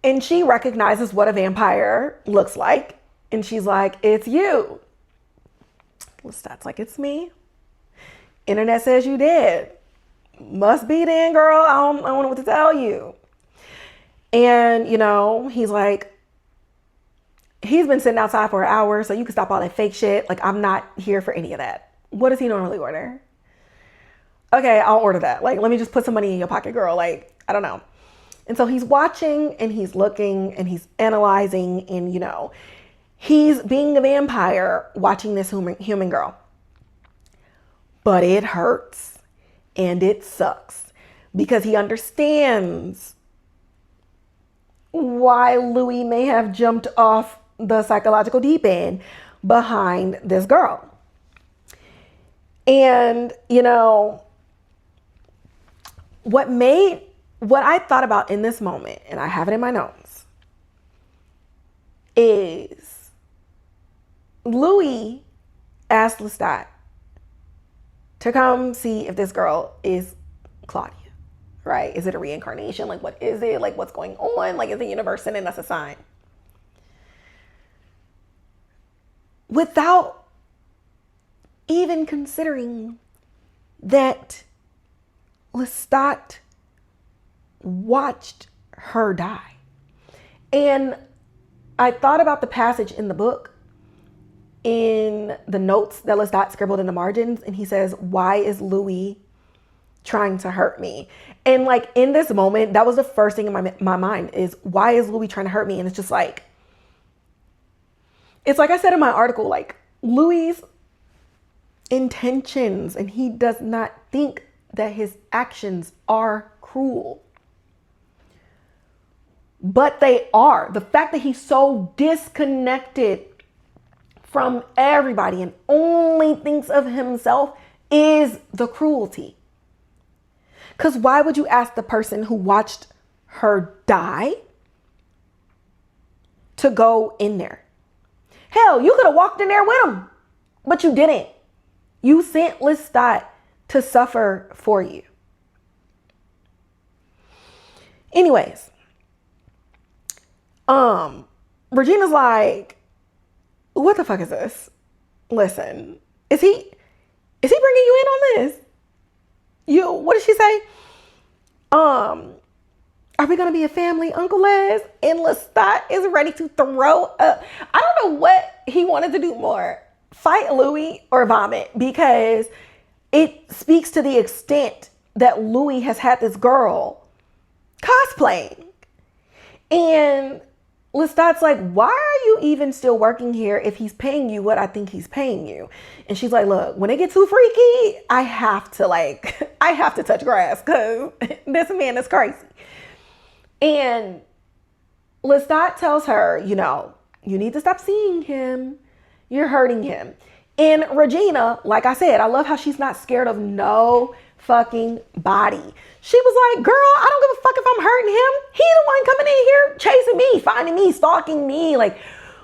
and she recognizes what a vampire looks like. And she's like, it's you. Lestat's like, it's me. Internet says you did. Must be then, girl. I don't know what to tell you. And, you know, he's like, he's been sitting outside for an hour, so you can stop all that fake shit. Like, I'm not here for any of that. What does he normally order? Okay, I'll order that. Like, let me just put some money in your pocket, girl. Like, I don't know. And so he's watching and he's looking and he's analyzing and, you know, he's being a vampire watching this human girl. But it hurts and it sucks because he understands why Louis may have jumped off the psychological deep end behind this girl. And, you know, what I thought about in this moment, and I have it in my notes, is Louis asked Lestat to come see if this girl is Claudia, right? Is it a reincarnation? Like, what is it? Like, what's going on? Like, is the universe sending us a sign? Without even considering that Lestat watched her die. And I thought about the passage in the book, in the notes that Lestat scribbled in the margins, and he says, why is Louis trying to hurt me? And like in this moment, that was the first thing in my mind is, why is Louis trying to hurt me? And it's just like, it's like I said in my article, like Louis's intentions, and he does not think that his actions are cruel. But they are. The fact that he's so disconnected from everybody and only thinks of himself is the cruelty. Because why would you ask the person who watched her die to go in there? Hell, you could have walked in there with him, but you didn't. You sent Lestat to suffer for you. Anyways, Regina's like, what the fuck is this? Listen, is he bringing you in on this? What did she say? Are we gonna be a family, Uncle Les? And Lestat is ready to throw up. I don't know what he wanted to do more, fight Louis or vomit, because it speaks to the extent that Louis has had this girl cosplaying. And Lestat's like, why are you even still working here if he's paying you what I think he's paying you? And she's like, look, when it gets too freaky, I have to touch grass because this man is crazy. And Lestat tells her, you need to stop seeing him. You're hurting him. And Regina, like I said, I love how she's not scared of no fucking body. She was like, girl, I don't give a fuck if I'm hurting him. He's the one coming in here chasing me, finding me, stalking me. Like,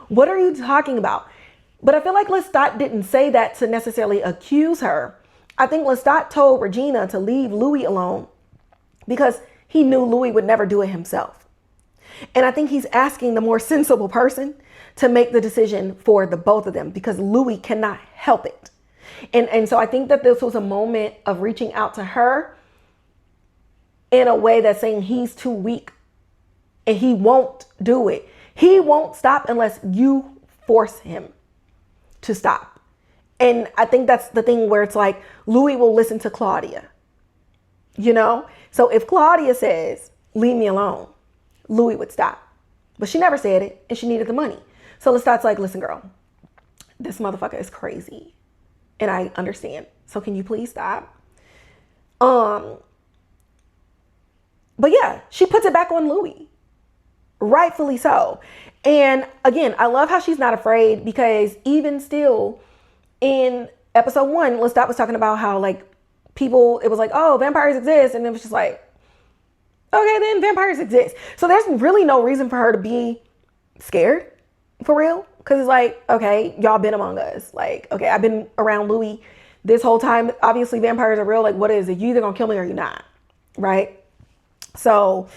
what are you talking about? But I feel like Lestat didn't say that to necessarily accuse her. I think Lestat told Regina to leave Louis alone because he knew Louis would never do it himself. And I think he's asking the more sensible person to make the decision for the both of them because Louis cannot help it. And so I think that this was a moment of reaching out to her in a way that's saying he's too weak and he won't do it. He won't stop unless you force him to stop. And I think that's the thing where it's like Louis will listen to Claudia, So if Claudia says, leave me alone, Louis would stop. But she never said it and she needed the money. So Lestat's like, listen, girl, this motherfucker is crazy. And I understand. So can you please stop? But yeah, she puts it back on Louis. Rightfully so. And again, I love how she's not afraid because even still in episode 1, Lestat was talking about how like people, it was like, oh, vampires exist. And it was just like, okay, then vampires exist. So there's really no reason for her to be scared for real. Cause it's like, okay, y'all been among us. Like, okay, I've been around Louis this whole time. Obviously vampires are real. Like, what is it? You either gonna kill me or you not. Right. So,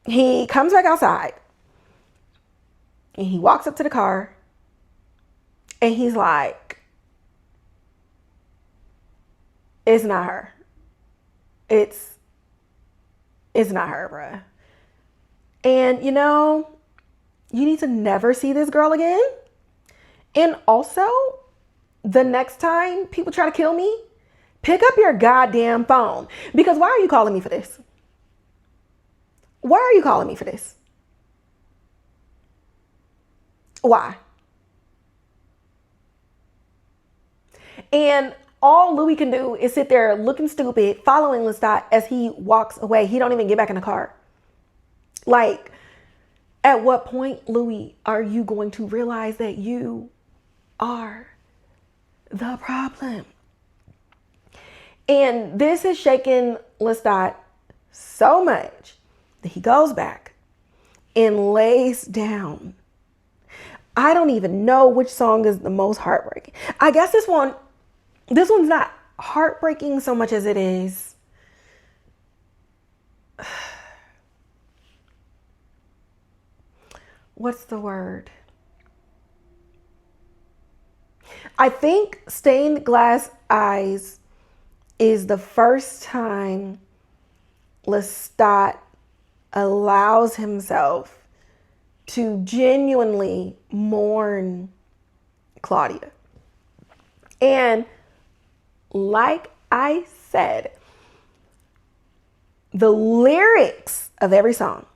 he comes back outside and he walks up to the car and he's like, it's not her. It's not her, bruh. And you need to never see this girl again. And also, the next time people try to kill me, pick up your goddamn phone. Because why are you calling me for this? Why are you calling me for this? Why? And all Louis can do is sit there looking stupid, following Lestat as he walks away. He don't even get back in the car. Like, at what point, Louis, are you going to realize that you are the problem? And this has shaken Lestat so much that he goes back and lays down I don't even know which song is the most heartbreaking. I guess this one's not heartbreaking so much as it is what's the word? I think Stained Glass Eyes is the first time Lestat allows himself to genuinely mourn Claudia. And like I said, the lyrics of every song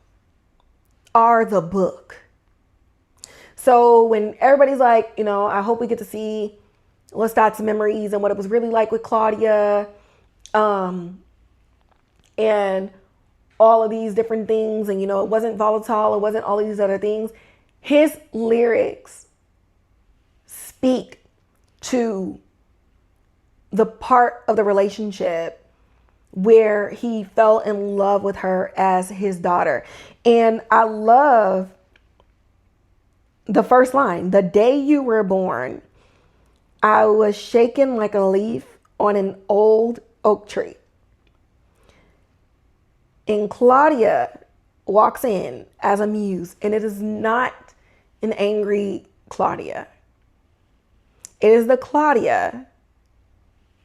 are the book. So when everybody's like, I hope we get to see Lestat's memories and what it was really like with Claudia, and all of these different things, and it wasn't volatile, it wasn't all these other things. His lyrics speak to the part of the relationship where he fell in love with her as his daughter. And I love the first line, "The day you were born, I was shaken like a leaf on an old oak tree." And Claudia walks in as a muse, and it is not an angry Claudia. It is the Claudia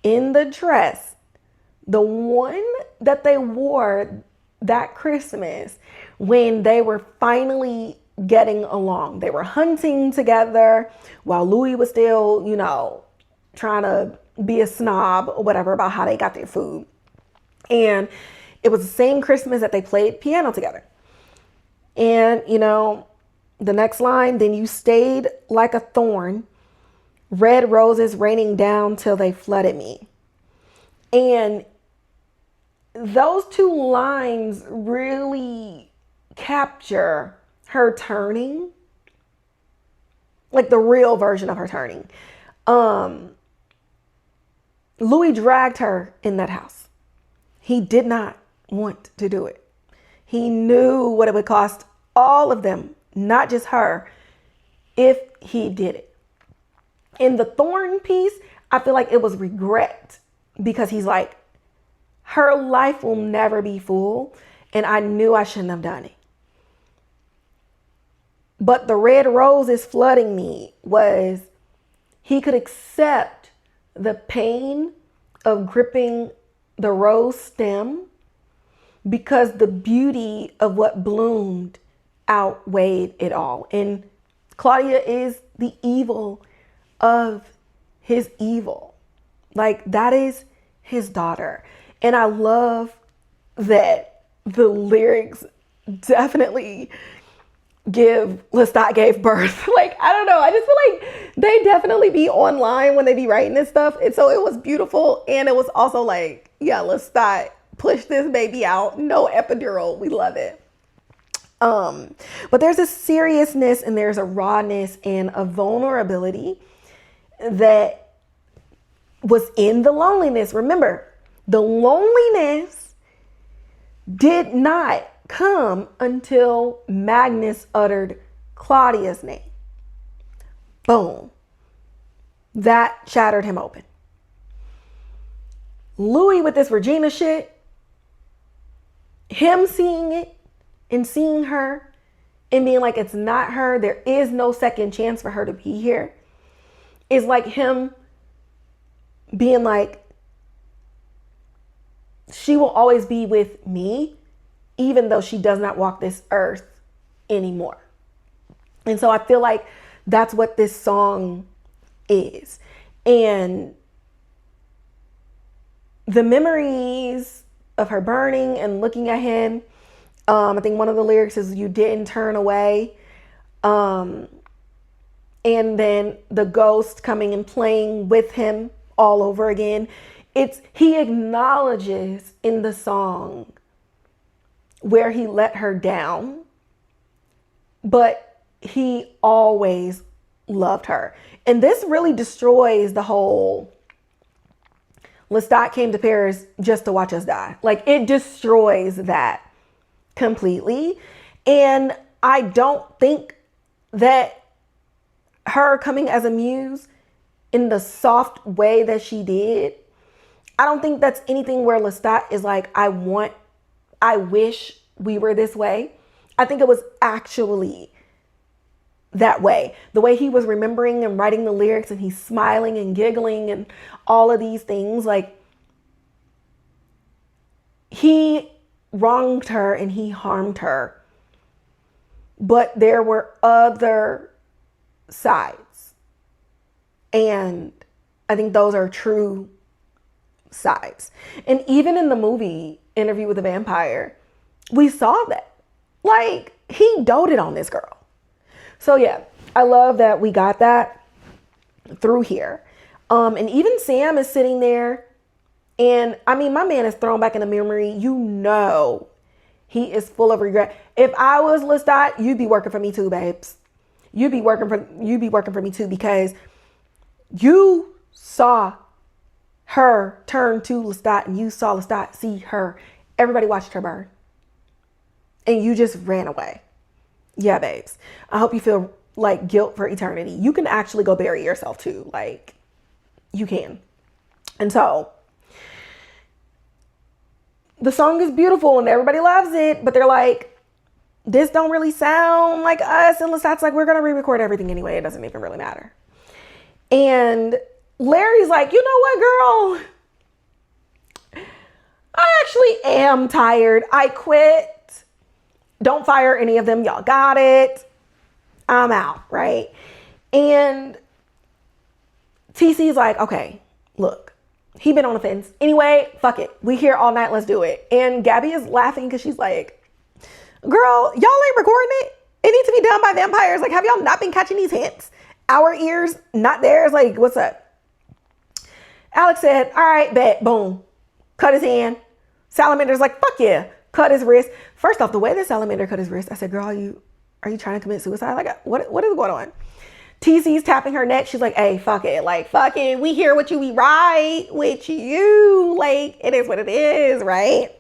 in the dress, the one that they wore that Christmas when they were finally getting along. They were hunting together while Louis was still, trying to be a snob or whatever about how they got their food. And it was the same Christmas that they played piano together. And, the next line, "Then you stayed like a thorn, red roses raining down till they flooded me." And those two lines really capture her turning, like the real version of her turning. Louis dragged her in that house. He did not want to do it. He knew what it would cost all of them, not just her, if he did it. In the thorn piece, I feel like it was regret, because he's like, her life will never be full, and I knew I shouldn't have done it. But the red rose is flooding me was he could accept the pain of gripping the rose stem because the beauty of what bloomed outweighed it all. And Claudia is the evil of his evil. Like, that is his daughter. And I love that the lyrics definitely Lestat gave birth. Like, I don't know. I just feel like they definitely be online when they be writing this stuff. And so it was beautiful. And it was also like, yeah, Lestat pushed this baby out. No epidural. We love it. But there's a seriousness and there's a rawness and a vulnerability that was in the loneliness. Remember, the loneliness did not come until Magnus uttered Claudia's name. Boom. That shattered him open. Louis with this Regina shit, him seeing it and seeing her and being like, it's not her, there is no second chance for her to be here, is like him being like, she will always be with me, even though she does not walk this earth anymore. And so I feel like that's what this song is. And the memories of her burning and looking at him, I think one of the lyrics is, "You didn't turn away." And then the ghost coming and playing with him all over again. He acknowledges in the song where he let her down, but he always loved her. And this really destroys the whole Lestat came to Paris just to watch us die. Like, it destroys that completely. And I don't think that her coming as a muse in the soft way that she did, I don't think that's anything where Lestat is like, I wish we were this way. I think it was actually that way. The way he was remembering and writing the lyrics, and he's smiling and giggling and all of these things. Like, he wronged her and he harmed her. But there were other sides. And I think those are true sides. And even in the movie Interview with the Vampire, we saw that. Like, he doted on this girl. So yeah, I love that we got that through here. And even Sam is sitting there, and I mean, my man is thrown back in the memory. You know, he is full of regret. If I was Lestat, you'd be working for me too, babes. You'd be working for me too, because you saw her turn to Lestat, and you saw Lestat see her. Everybody watched her burn, and you just ran away. Yeah, babes. I hope you feel like guilt for eternity. You can actually go bury yourself too. Like, you can. And so the song is beautiful and everybody loves it, but they're like, this don't really sound like us. And Lestat's like, we're going to re-record everything anyway. It doesn't even really matter. And Larry's like, you know what, girl? I actually am tired. I quit. Don't fire any of them. Y'all got it. I'm out, right? And TC's like, okay, look, he been on the fence. Anyway, fuck it. We here all night. Let's do it. And Gabby is laughing because she's like, girl, y'all ain't recording it. It needs to be done by vampires. Like, have y'all not been catching these hints? Our ears, not theirs. Like, what's up? Alex said, all right, bet, boom. Cut his hand. Salamander's like, fuck yeah. Cut his wrist. First off, the way that Salamander cut his wrist, I said, girl, are you trying to commit suicide? Like, what is going on? TC's tapping her neck. She's like, hey, fuck it. Like, fuck it. We here with you. We ride with you. Like, it is what it is, right?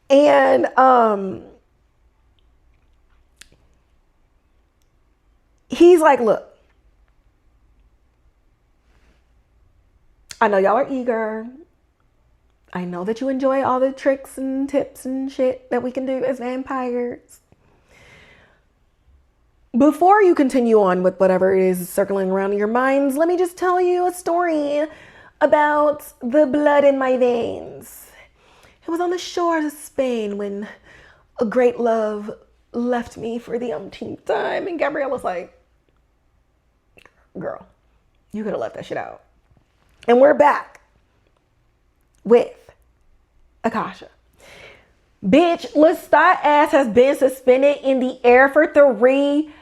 And he's like, look, I know y'all are eager. I know that you enjoy all the tricks and tips and shit that we can do as vampires. Before you continue on with whatever it is circling around in your minds, let me just tell you a story about the blood in my veins. It was on the shores of Spain when a great love left me for the umpteenth time. And Gabriella's like, girl, you could have left that shit out. And we're back with Akasha. Bitch, Lestat ass has been suspended in the air for 3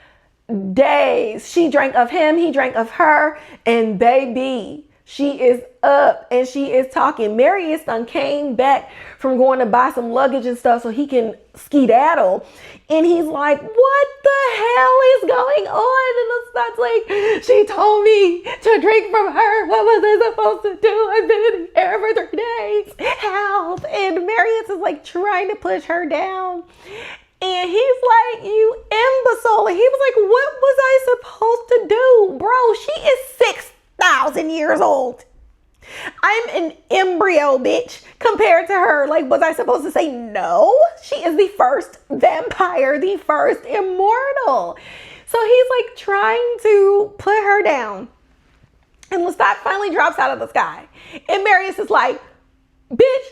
days. She drank of him, he drank of her, and baby, she is up and she is talking. Marius done came back from going to buy some luggage and stuff so he can skedaddle. And he's like, what the hell is going on? And Lestat's like, she told me to drink from her. What was I supposed to do? I've been in the air for 3 days. Help. And Marius is like trying to push her down. And he's like, you imbecile. And he was like, what was I supposed to do? Bro, she is 6,000 years old. I'm an embryo, bitch, compared to her. Like, was I supposed to say no? She is the first vampire, the first immortal. So he's like trying to put her down. And Lestat finally drops out of the sky. And Marius is like, bitch,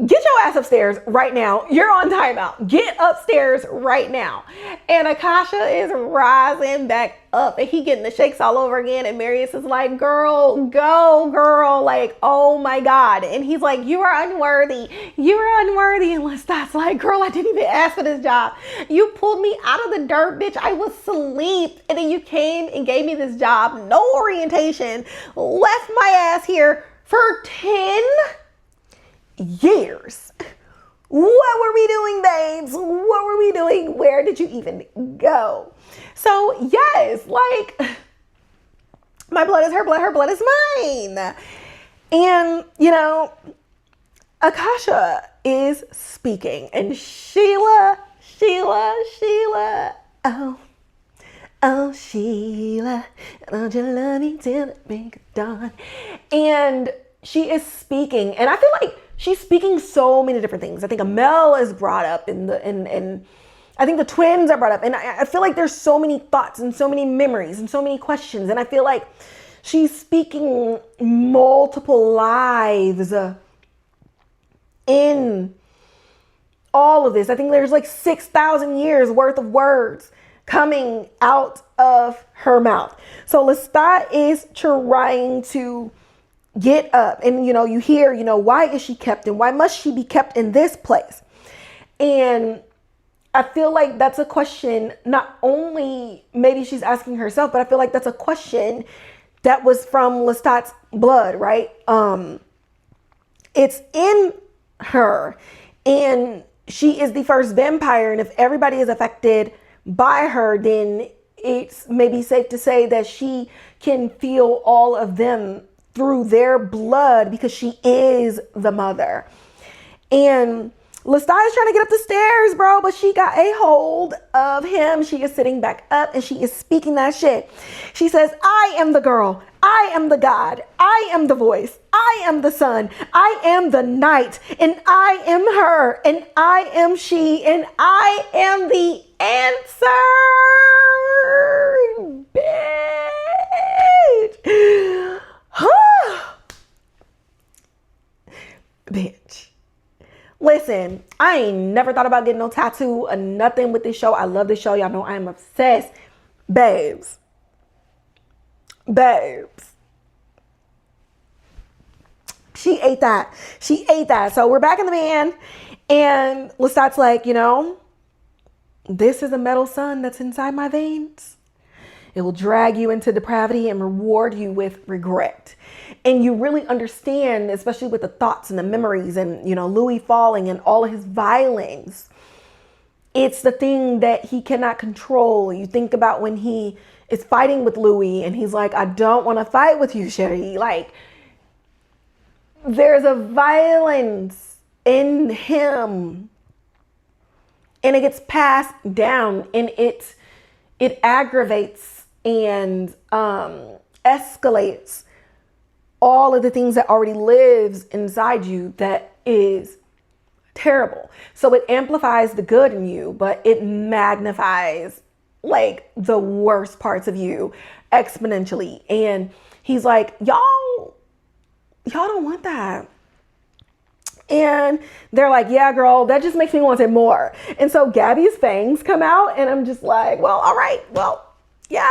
get your ass upstairs right now. You're on timeout. Get upstairs right now. And Akasha is rising back up and he getting the shakes all over again. And Marius is like, girl, go, girl. Like, oh my God. And he's like, you are unworthy. You are unworthy. And Lestat's like, girl, I didn't even ask for this job. You pulled me out of the dirt, bitch. I was asleep. And then you came and gave me this job. No orientation. Left my ass here for 10 years. What were we doing, babes? What were we doing? Where did you even go? So yes, like, my blood is her blood is mine. And you know, Akasha is speaking, and Sheila, oh, Oh, Sheila, don't you love me till the break of dawn? And she is speaking, and I feel like she's speaking so many different things. I think Amel is brought up and I think the twins are brought up. And I feel like there's so many thoughts and so many memories and so many questions. And I feel like she's speaking multiple lives in all of this. I think there's like 6,000 years worth of words coming out of her mouth. So Lestat is trying to get up, and you hear, why is she kept and why must she be kept in this place? And I feel like that's a question, not only maybe she's asking herself, but I feel like that's a question that was from Lestat's blood, right? It's in her, and she is the first vampire, and if everybody is affected by her, then it's maybe safe to say that she can feel all of them through their blood because she is the mother. And Lestat is trying to get up the stairs, bro, but she got a hold of him. She is sitting back up and she is speaking that shit. She says, I am the girl. I am the god. I am the voice. I am the sun. I am the night. And I am her. And I am she. And I am the answer. Bitch. Bitch. Listen, I ain't never thought about getting no tattoo or nothing with this show. I love this show. Y'all know I am obsessed. Babes. She ate that. So we're back in the van, and Lestat's like, this is a metal sun that's inside my veins. It will drag you into depravity and reward you with regret. And you really understand, especially with the thoughts and the memories and, Louis falling and all of his violence. It's the thing that he cannot control. You think about when he is fighting with Louis and he's like, I don't want to fight with you, Sherry. Like, there's a violence in him. And it gets passed down, and it aggravates and escalates all of the things that already lives inside you that is terrible. So it amplifies the good in you, but it magnifies like the worst parts of you exponentially. And he's like, y'all don't want that. And they're like, yeah, girl, that just makes me want it more. And so Gabby's fangs come out, and I'm just like, well, all right, well, yeah,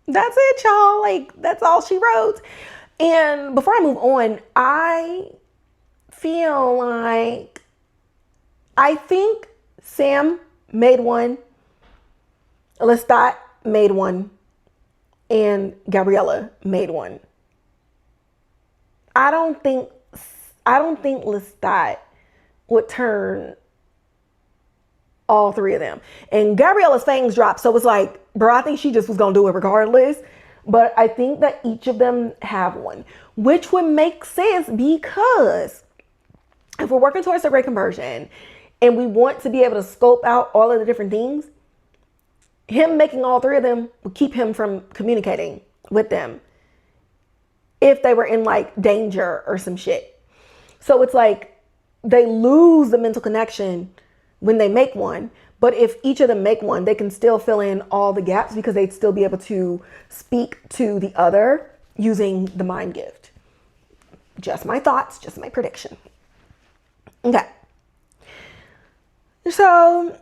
that's it, y'all. Like, that's all she wrote. And before I move on, I feel like, I think Sam made one, Lestat made one, and Gabriella made one. I don't think Lestat would turn all three of them. And Gabriella's fangs dropped, so it's like, bro, I think she just was gonna do it regardless. But I think that each of them have one, which would make sense because if we're working towards a great conversion and we want to be able to scope out all of the different things, him making all three of them would keep him from communicating with them if they were in like danger or some shit. So it's like they lose the mental connection when they make one. But if each of them make one, they can still fill in all the gaps because they'd still be able to speak to the other using the mind gift. Just my thoughts, just my prediction. Okay. So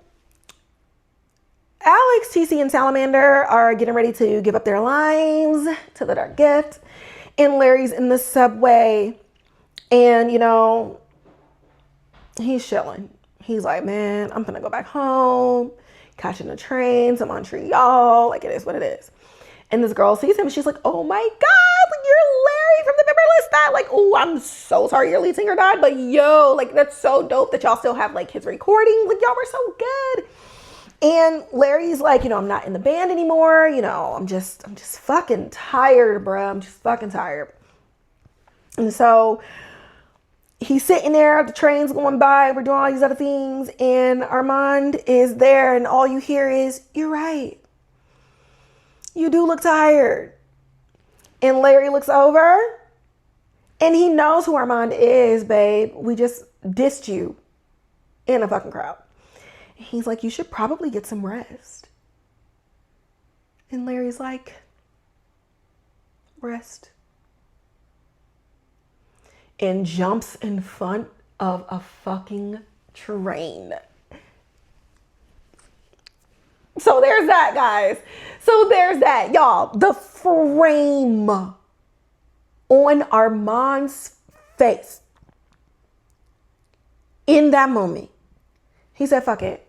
Alex, TC, and Salamander are getting ready to give up their lives to the dark gift. And Larry's in the subway. And, he's chilling. He's like, man, I'm gonna go back home, catching a train to Montreal. Like, it is what it is. And this girl sees him and she's like, oh my God, like, you're Larry from the Vampire Lestat. Like, oh, I'm so sorry your lead singer died, but yo, like, that's so dope that y'all still have like his recordings. Like, y'all were so good. And Larry's like, I'm not in the band anymore. I'm just fucking tired, bruh. I'm just fucking tired. And so he's sitting there, the train's going by, we're doing all these other things, and Armand is there, and all you hear is, you're right. You do look tired. And Larry looks over and he knows who Armand is, babe. We just dissed you in a fucking crowd. He's like, you should probably get some rest. And Larry's like, rest. And jumps in front of a fucking train. So there's that, guys. So there's that, y'all. The frame on Armand's face in that moment. He said, fuck it.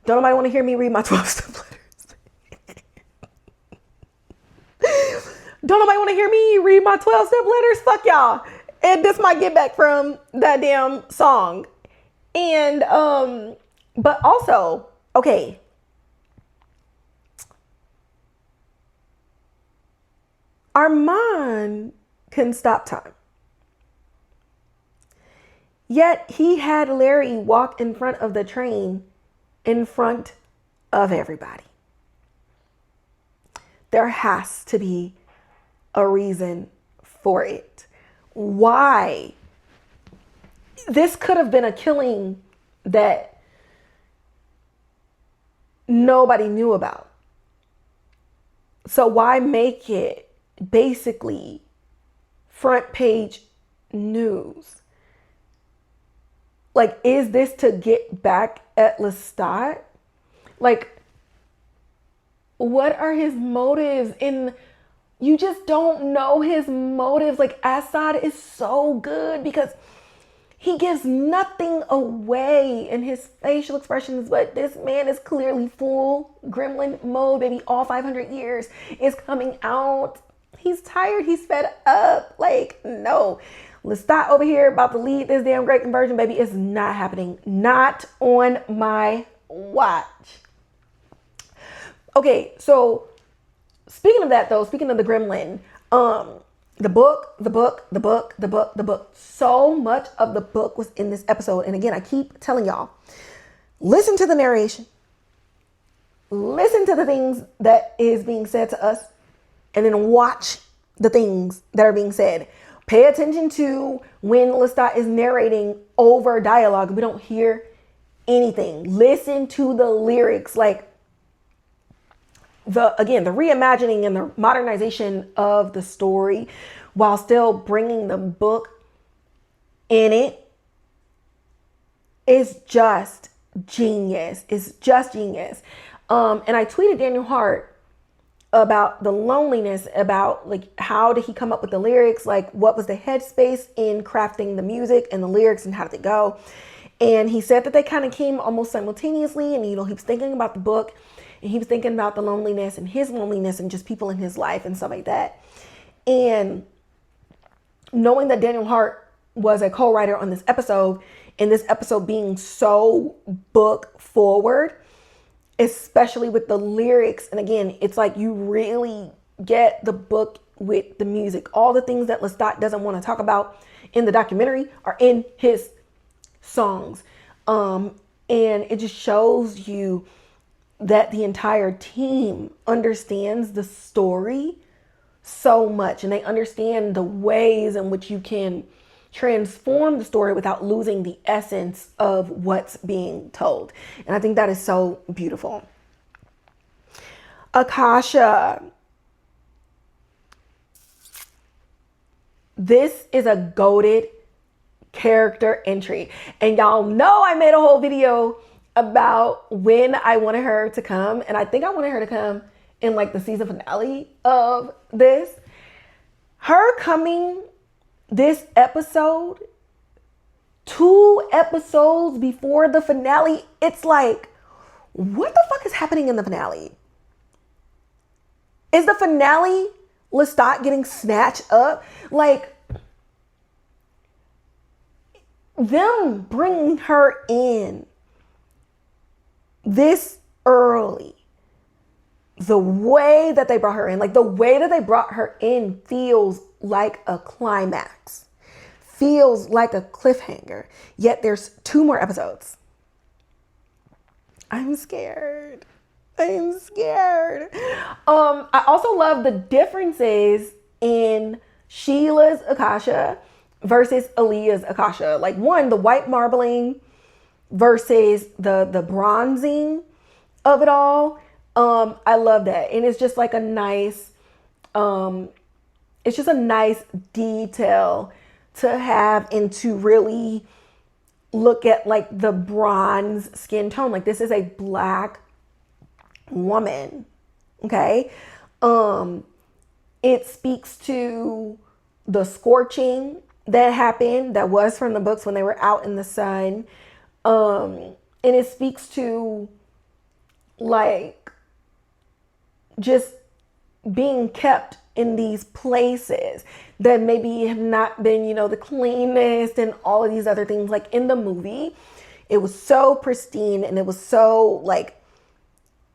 Don't nobody want to hear me read my 12-step letters. Don't nobody want to hear me read my 12-step letters. Fuck y'all. And this might get back from that damn song. And, but also, okay. Armand can stop time. Yet he had Larry walk in front of the train in front of everybody. There has to be a reason for it. Why? This could have been a killing that nobody knew about. So why make it basically front page news? Like, is this to get back at Lestat? Like, what are his motives? And you just don't know his motives. Like, Assad is so good because he gives nothing away in his facial expressions, but this man is clearly full gremlin mode, baby. All 500 years is coming out. He's tired. He's fed up. Like, no. Lestat over here about to lead this damn great conversion, baby. It's not happening. Not on my watch. Okay, so speaking of that though, speaking of the gremlin, the book. So much of the book was in this episode. And again, I keep telling y'all, listen to the narration. Listen to the things that is being said to us. And then watch the things that are being said. Pay attention to when Lestat is narrating over dialogue. We don't hear anything. Listen to the lyrics. Like, the reimagining and the modernization of the story while still bringing the book in it is just genius. It's just genius. And I tweeted Daniel Hart about the loneliness, about like, how did he come up with the lyrics? Like, what was the headspace in crafting the music and the lyrics and how did it go? And he said that they kind of came almost simultaneously. And, he was thinking about the book and he was thinking about the loneliness and his loneliness and just people in his life and stuff like that. And knowing that Daniel Hart was a co-writer on this episode, and this episode being so book forward, especially with the lyrics. And again, it's like you really get the book with the music. All the things that Lestat doesn't want to talk about in the documentary are in his songs. And it just shows you that the entire team understands the story so much. And they understand the ways in which you can transform the story without losing the essence of what's being told. And I think that is so beautiful. Akasha. This is a goated character entry. And y'all know I made a whole video about when I wanted her to come. And I think I wanted her to come in like the season finale of this. Her coming this episode, 2 episodes before the finale, it's like, what the fuck is happening in the finale? Is the finale Lestat getting snatched up? Like, them bringing her in this early, the way that they brought her in, like the way that they brought her in feels like a climax, feels like a cliffhanger, yet there's 2 more episodes. I'm scared. I'm scared. I also love the differences in Sheila's Akasha versus Aaliyah's Akasha. Like one, the white marbling versus the bronzing of it all. I love that. And it's just like a nice, it's just a nice detail to have and to really look at like the bronze skin tone. Like this is a black woman. Okay. It speaks to the scorching that happened, that was from the books when they were out in the sun. And it speaks to like just being kept in these places that maybe have not been, you know, the cleanest and all of these other things. Like in the movie, it was so pristine and it was so like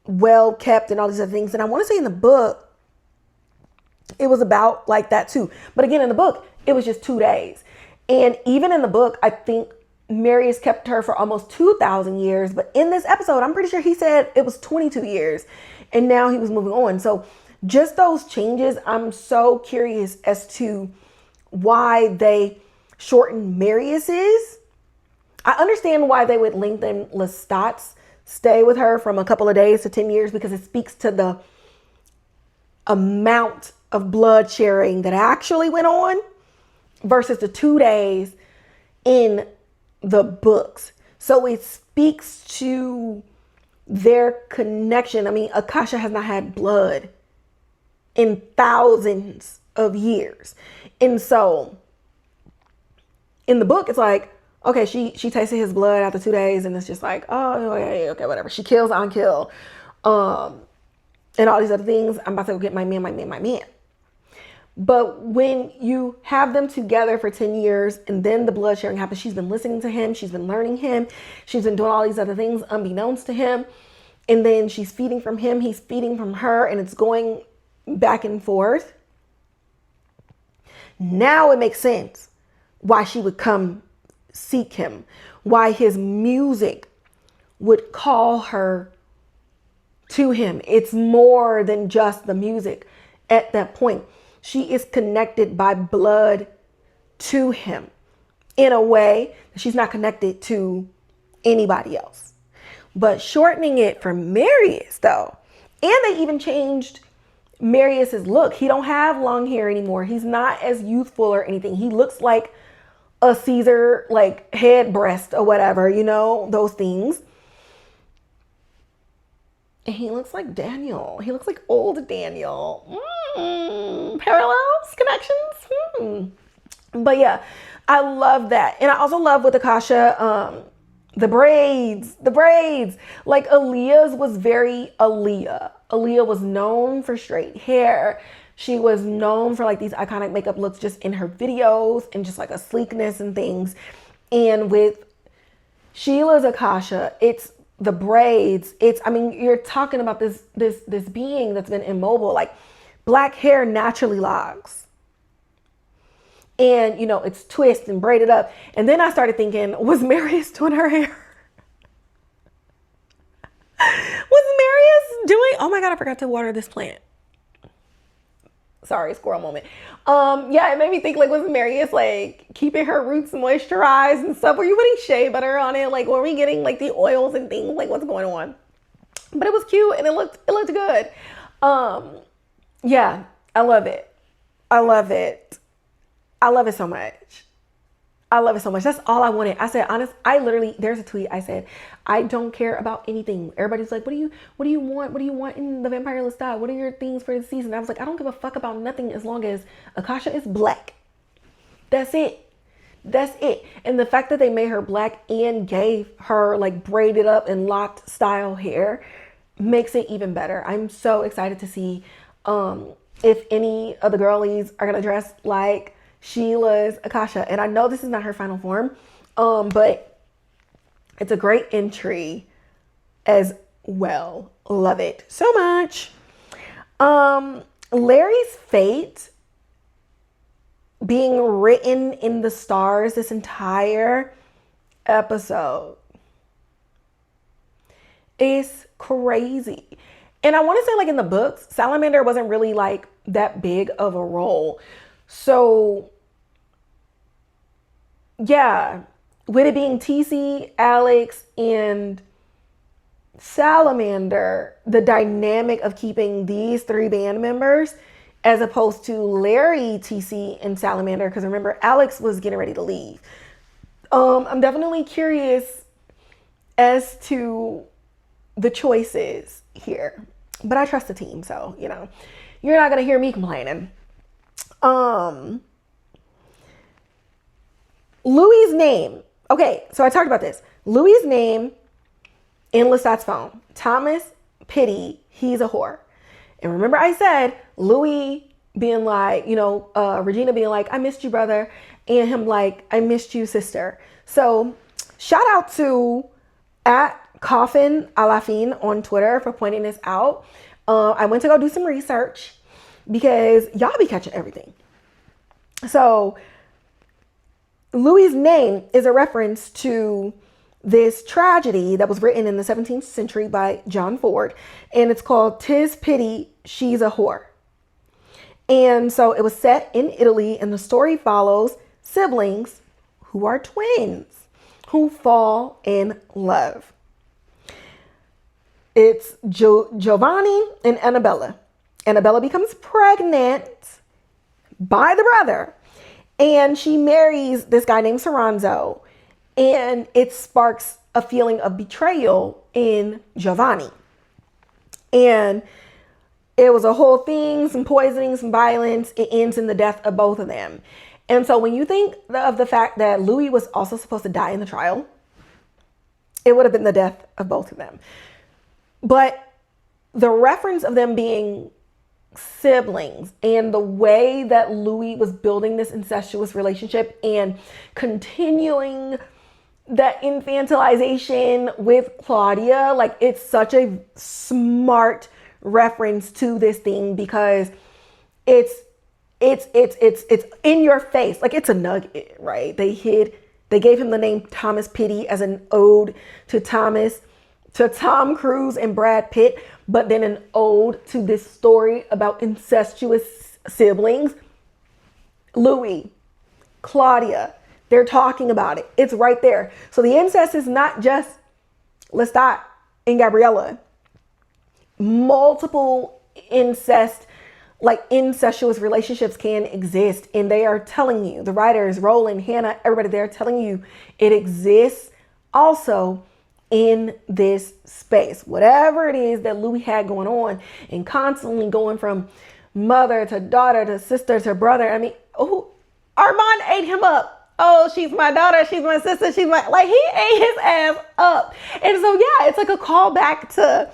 well kept and all these other things. And I want to say in the book, it was about like that too. But again, in the book, it was just 2 days. And even in the book, I think Marius kept her for almost 2,000 years. But in this episode, I'm pretty sure he said it was 22 years. And now he was moving on. So just those changes, I'm so curious as to why they shortened Marius's. I understand why they would lengthen Lestat's stay with her from a couple of days to 10 years, because it speaks to the amount of blood sharing that actually went on versus the 2 days in the books. So it speaks to their connection. I mean, Akasha has not had blood in thousands of years. And so in the book, it's like, okay, she tasted his blood after 2 days and it's just like, oh, okay, whatever. She kills on kill. And all these other things. I'm about to go get my man. But when you have them together for 10 years and then the blood sharing happens, she's been listening to him. She's been learning him. She's been doing all these other things unbeknownst to him. And then she's feeding from him. He's feeding from her. And it's going back and forth. Now it makes sense why she would come seek him. Why his music would call her to him. It's more than just the music at that point. She is connected by blood to him in a way that she's not connected to anybody else. But shortening it for Marius though, and they even changed Marius's look. He don't have long hair anymore. He's not as youthful or anything. He looks like a Caesar, like head breast or whatever, you know, those things. And he looks like Daniel. He looks like old Daniel. Parallels, connections. But yeah, I love that. And I also love with Akasha, the braids. Like Aaliyah's was very Aaliyah. Aaliyah was known for straight hair. She was known for like these iconic makeup looks just in her videos and just like a sleekness and things. And with Sheila's Akasha, it's the braids. It's, I mean, you're talking about this being that's been immobile, like black hair naturally locks. And, you know, it's twisted and braided up. And then I started thinking, was Marius doing her hair? Was Marius doing, oh my God, I forgot to water this plant. Sorry, squirrel moment. Yeah, it made me think, like, was Marius like keeping her roots moisturized and stuff? Were you putting shea butter on it? Like, were we getting like the oils and things? Like, what's going on? But it was cute and it looked good. Yeah, I love it. I love it so much. That's all I wanted. I said, honest, I literally, there's a tweet. I said, I don't care about anything. Everybody's like, what do you want? What do you want in the Vampire Lestat? What are your things for the season? I was like, I don't give a fuck about nothing as long as Akasha is black. That's it. And the fact that they made her black and gave her like braided up and locked style hair makes it even better. I'm so excited to see if any of the girlies are gonna dress like Sheila's Akasha. And I know this is not her final form, but it's a great entry as well. Love it so much. Larry's fate being written in the stars this entire episode is crazy. And I want to say, like, in the books, Salamander wasn't really like that big of a role. So yeah, with it being TC, Alex, and Salamander, the dynamic of keeping these three band members as opposed to Larry, TC, and Salamander, because remember, Alex was getting ready to leave. I'm definitely curious as to the choices here, but I trust the team, so you know, you're not gonna hear me complaining. Louis's name. Okay, so I talked about this. Louis's name in Lestat's phone. Thomas Pity, he's a whore. And remember I said Louis being like, you know, Regina being like, I missed you, brother. And him like, I missed you, sister. So shout out to at Coffin Alafine on Twitter for pointing this out. I went to go do some research because y'all be catching everything. So Louis's name is a reference to this tragedy that was written in the 17th century by John Ford, and it's called "'Tis Pity She's a Whore." And so it was set in Italy, and the story follows siblings who are twins who fall in love. It's Giovanni and Annabella. Annabella becomes pregnant by the brother, and she marries this guy named Soranzo, and it sparks a feeling of betrayal in Giovanni. And it was a whole thing, some poisoning, some violence. It ends in the death of both of them. And so when you think of the fact that Louis was also supposed to die in the trial, it would have been the death of both of them. But the reference of them being siblings and the way that Louis was building this incestuous relationship and continuing that infantilization with Claudia, like, it's such a smart reference to this thing because it's in your face. Like, it's a nugget, right? They gave him the name Thomas Pity as an ode to Tom Cruise and Brad Pitt, but then an ode to this story about incestuous siblings. Louis, Claudia, they're talking about it. It's right there. So the incest is not just Lestat and Gabriella. Multiple incestuous relationships can exist, and they are telling you, the writers, Roland, Hannah, everybody, they're telling you it exists also in this space. Whatever it is that Louis had going on and constantly going from mother to daughter to sister to brother. I mean, Armand ate him up. Oh, she's my daughter, she's my sister, he ate his ass up. And so, yeah, it's like a callback to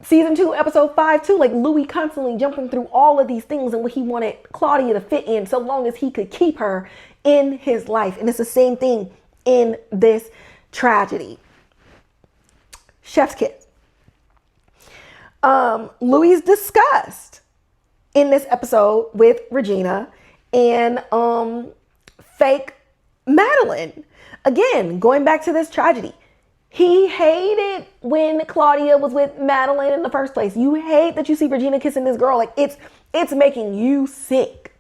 season 2, episode 5 too. Like, Louis constantly jumping through all of these things and what he wanted Claudia to fit in so long as he could keep her in his life. And it's the same thing in this tragedy. Chef's kiss. Louis discussed in this episode with Regina and fake Madeline. Again, going back to this tragedy. He hated when Claudia was with Madeline in the first place. You hate that you see Regina kissing this girl. Like, it's making you sick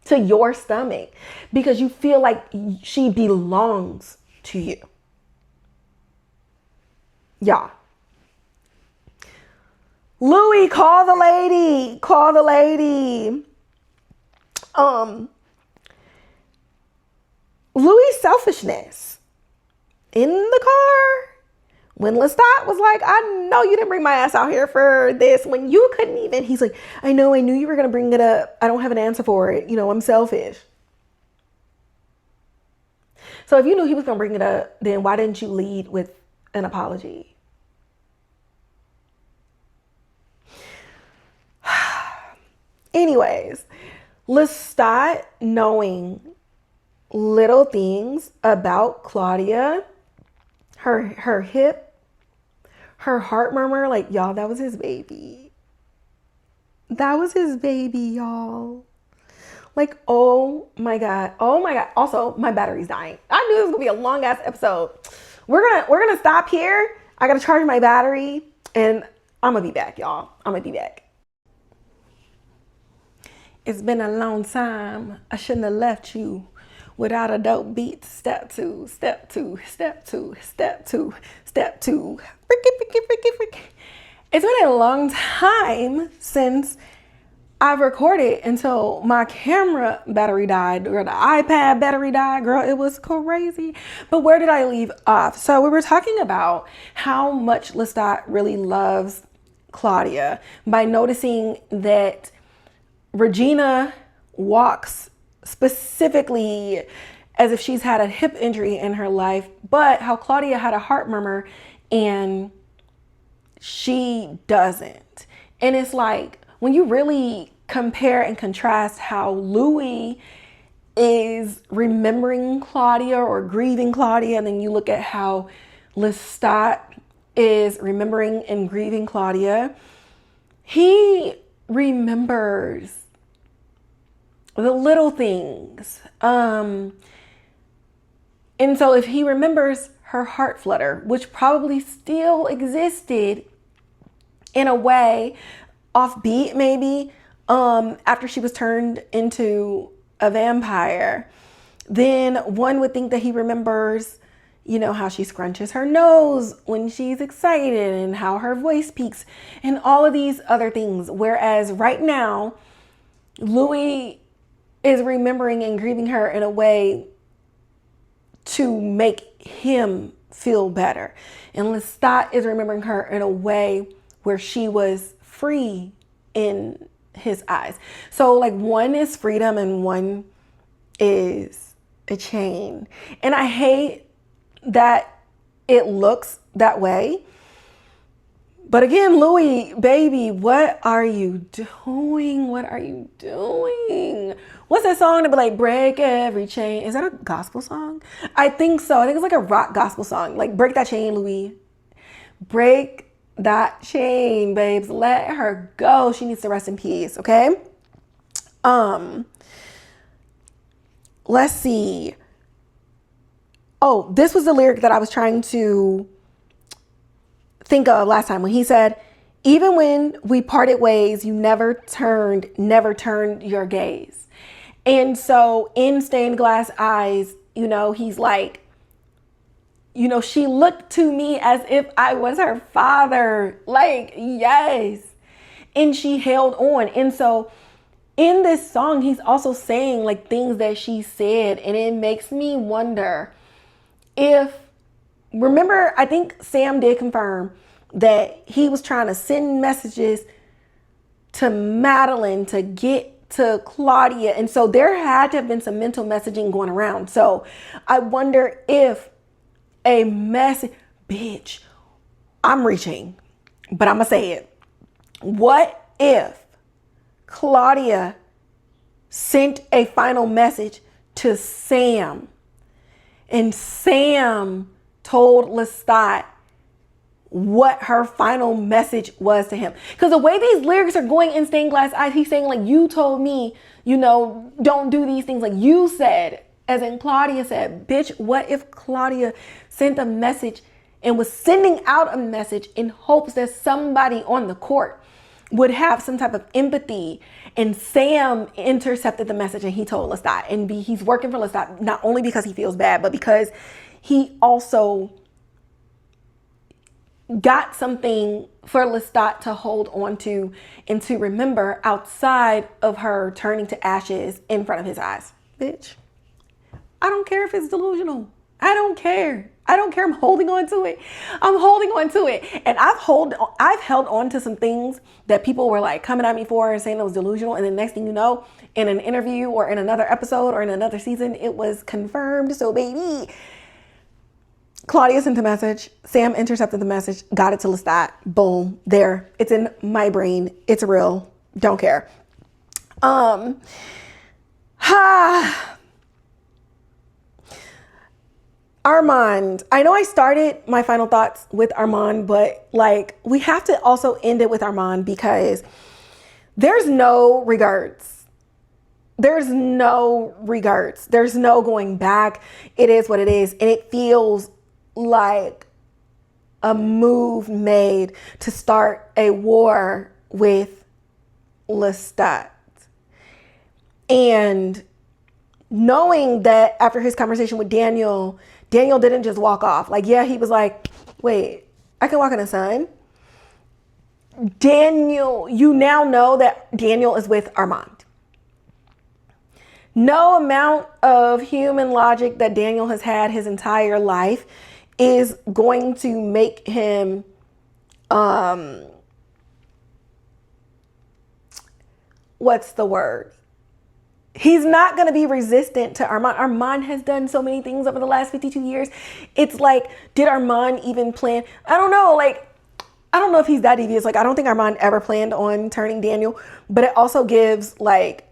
to your stomach because you feel like she belongs to you. Yeah. Louis, call the lady. Call the lady. Louis' selfishness in the car when Lestat was like, I know you didn't bring my ass out here for this when you couldn't even. He's like, I knew you were going to bring it up. I don't have an answer for it. You know, I'm selfish. So if you knew he was going to bring it up, then why didn't you lead with an apology? Anyways, Lestat knowing little things about Claudia, her hip, her heart murmur, like, y'all, that was his baby. That was his baby, y'all. Like, oh my God. Oh my God. Also, my battery's dying. I knew this was gonna be a long ass episode. We're gonna stop here. I gotta charge my battery, and I'm gonna be back, y'all. I'm gonna be back. It's been a long time. I shouldn't have left you without a dope beat. Step two, step two, step two, step two, step two. Freaky, freaky, freaky, freaky. It's been a long time since I've recorded until my camera battery died or the iPad battery died. Girl, it was crazy. But where did I leave off? So we were talking about how much Lestat really loves Claudia by noticing that Regina walks specifically as if she's had a hip injury in her life, but how Claudia had a heart murmur and she doesn't. And it's like, when you really compare and contrast how Louis is remembering Claudia or grieving Claudia, and then you look at how Lestat is remembering and grieving Claudia, he remembers the little things. And so if he remembers her heart flutter, which probably still existed in a way, offbeat maybe, after she was turned into a vampire, then one would think that he remembers, you know, how she scrunches her nose when she's excited and how her voice peaks and all of these other things. Whereas right now, Louis is remembering and grieving her in a way to make him feel better. And Lestat is remembering her in a way where she was free in his eyes. So like one is freedom and one is a chain. And I hate that it looks that way. But again, Louis, baby, what are you doing? What are you doing? What's that song to be like, break every chain? Is that a gospel song? I think so. I think it's like a rock gospel song. Like, break that chain, Louis. Break that chain, babes. Let her go. She needs to rest in peace, okay? Let's see. Oh, this was the lyric that I was trying to think of last time when he said, even when we parted ways, you never turned your gaze. And so in Stained Glass Eyes, you know, he's like, you know, she looked to me as if I was her father. Like, yes. And she held on. And so in this song, he's also saying like things that she said. And it makes me wonder if, remember, I think Sam did confirm that he was trying to send messages to Madeline to get to Claudia. And so there had to have been some mental messaging going around. So I wonder if a message, bitch, I'm reaching, but I'm gonna say it. What if Claudia sent a final message to Sam and Sam told Lestat what her final message was to him? Because the way these lyrics are going in Stained Glass Eyes, he's saying like, you told me, you know, don't do these things like you said, as in Claudia said. Bitch, what if Claudia sent a message and was sending out a message in hopes that somebody on the court would have some type of empathy, and Sam intercepted the message and he told Lestat, and he's working for Lestat not only because he feels bad, but because he also got something for Lestat to hold on to and to remember outside of her turning to ashes in front of his eyes. Bitch, I don't care if it's delusional. I don't care. I don't care. I'm holding on to it. I'm holding on to it. And I've held on to some things that people were like coming at me for and saying it was delusional. And the next thing you know, in an interview or in another episode or in another season, it was confirmed. So baby, Claudia sent the message. Sam intercepted the message, got it to Lestat. Boom, there. It's in my brain. It's real. Don't care. Armand. I know I started my final thoughts with Armand, but like we have to also end it with Armand because there's no regrets. There's no regrets. There's no going back. It is what it is. And it feels like a move made to start a war with Lestat. And knowing that after his conversation with Daniel didn't just walk off. Like, yeah, he was like, wait, I can walk in the sun? Daniel, you now know that Daniel is with Armand. No amount of human logic that Daniel has had his entire life is going to make him what's the word? He's not going to be resistant to Armand. Armand has done so many things over the last 52 years. It's like, did Armand even plan? I don't know. Like, I don't know if he's that devious. Like, I don't think Armand ever planned on turning Daniel, but it also gives like,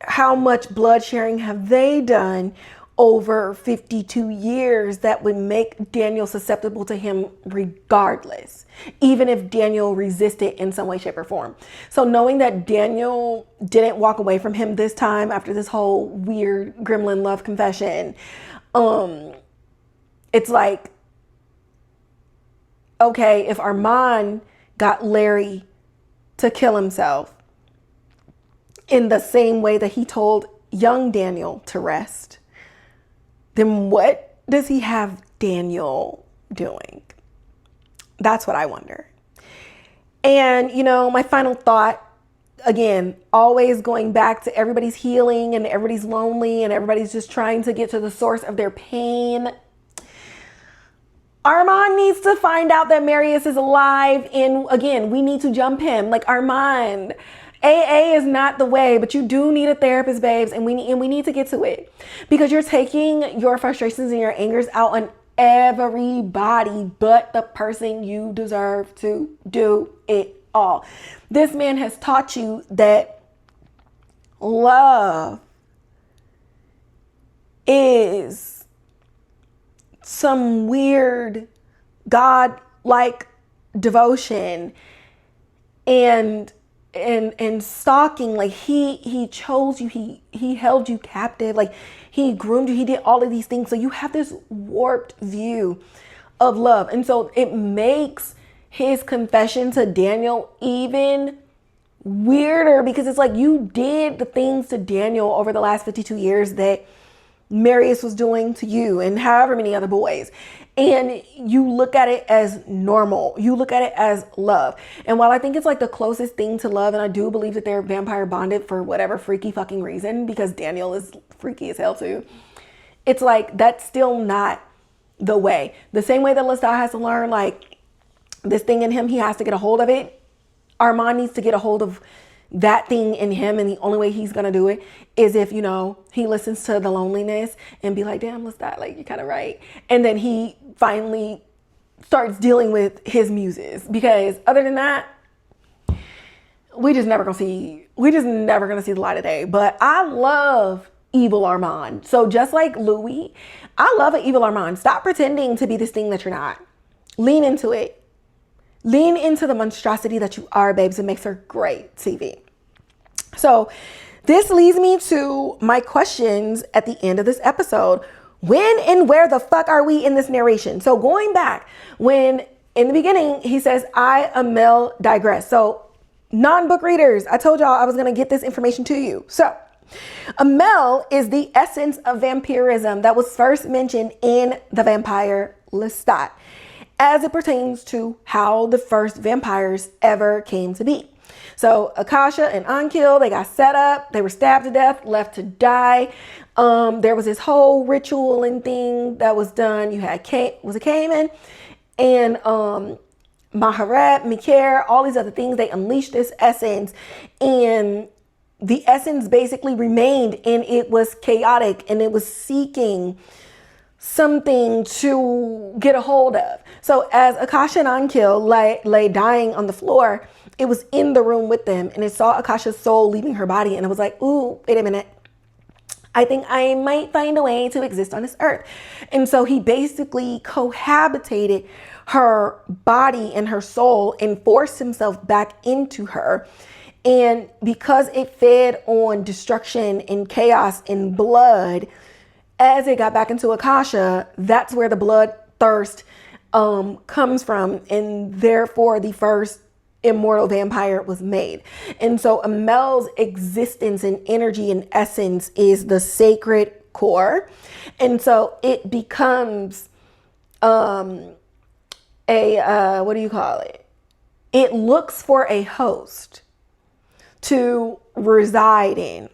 how much blood sharing have they done over 52 years that would make Daniel susceptible to him regardless, even if Daniel resisted in some way, shape, or form. So knowing that Daniel didn't walk away from him this time after this whole weird gremlin love confession, it's like, okay, if Armand got Larry to kill himself in the same way that he told young Daniel to rest, then what does he have Daniel doing? That's what I wonder. And, you know, my final thought, again, always going back to everybody's healing and everybody's lonely and everybody's just trying to get to the source of their pain. Armand needs to find out that Marius is alive. And again, we need to jump him. Like, Armand, AA is not the way, but you do need a therapist, babes, and we need to get to it, because you're taking your frustrations and your angers out on everybody but the person you deserve to do it all. This man has taught you that love is some weird God-like devotion and stalking. Like, he chose you, he held you captive, like he groomed you, he did all of these things. So you have this warped view of love, and so it makes his confession to Daniel even weirder, because it's like, you did the things to Daniel over the last 52 years that Marius was doing to you and however many other boys. And you look at it as normal. You look at it as love. And while I think it's like the closest thing to love, and I do believe that they're vampire bonded for whatever freaky fucking reason, because Daniel is freaky as hell too, it's like, that's still not the way. The same way that Lestat has to learn, like, this thing in him, he has to get a hold of it. Armand needs to get a hold of that thing in him, and the only way he's gonna do it is if, you know, he listens to the loneliness and be like, damn, Lestat, like, you're kind of right. And then he finally starts dealing with his muses, because other than that, we just never gonna see the light of day. But I love evil Armand. So just like Louis, I love an evil Armand. Stop pretending to be this thing that you're not. Lean into it. Lean into the monstrosity that you are, babes. It makes for great TV. So this leads me to my questions at the end of this episode. When and where the fuck are we in this narration? So going back, when in the beginning he says, I, Amel, digress. So non-book readers, I told y'all I was going to get this information to you. So Amel is the essence of vampirism that was first mentioned in the Vampire Lestat, as it pertains to how the first vampires ever came to be. So Akasha and Akin, they got set up, they were stabbed to death, left to die. There was this whole ritual and thing that was done. You had Cayman and Maharet, Mikhail, all these other things. They unleashed this essence, and the essence basically remained, and it was chaotic, and it was seeking something to get a hold of. So as Akasha and Akin lay dying on the floor, it was in the room with them, and it saw Akasha's soul leaving her body, and it was like, ooh, wait a minute. I think I might find a way to exist on this earth. And so he basically cohabitated her body and her soul and forced himself back into her. And because it fed on destruction and chaos and blood, as it got back into Akasha, that's where the blood thirst comes from, and therefore the first immortal vampire was made. And so Amel's existence and energy and essence is the sacred core. And so it becomes what do you call it? It looks for a host to reside in.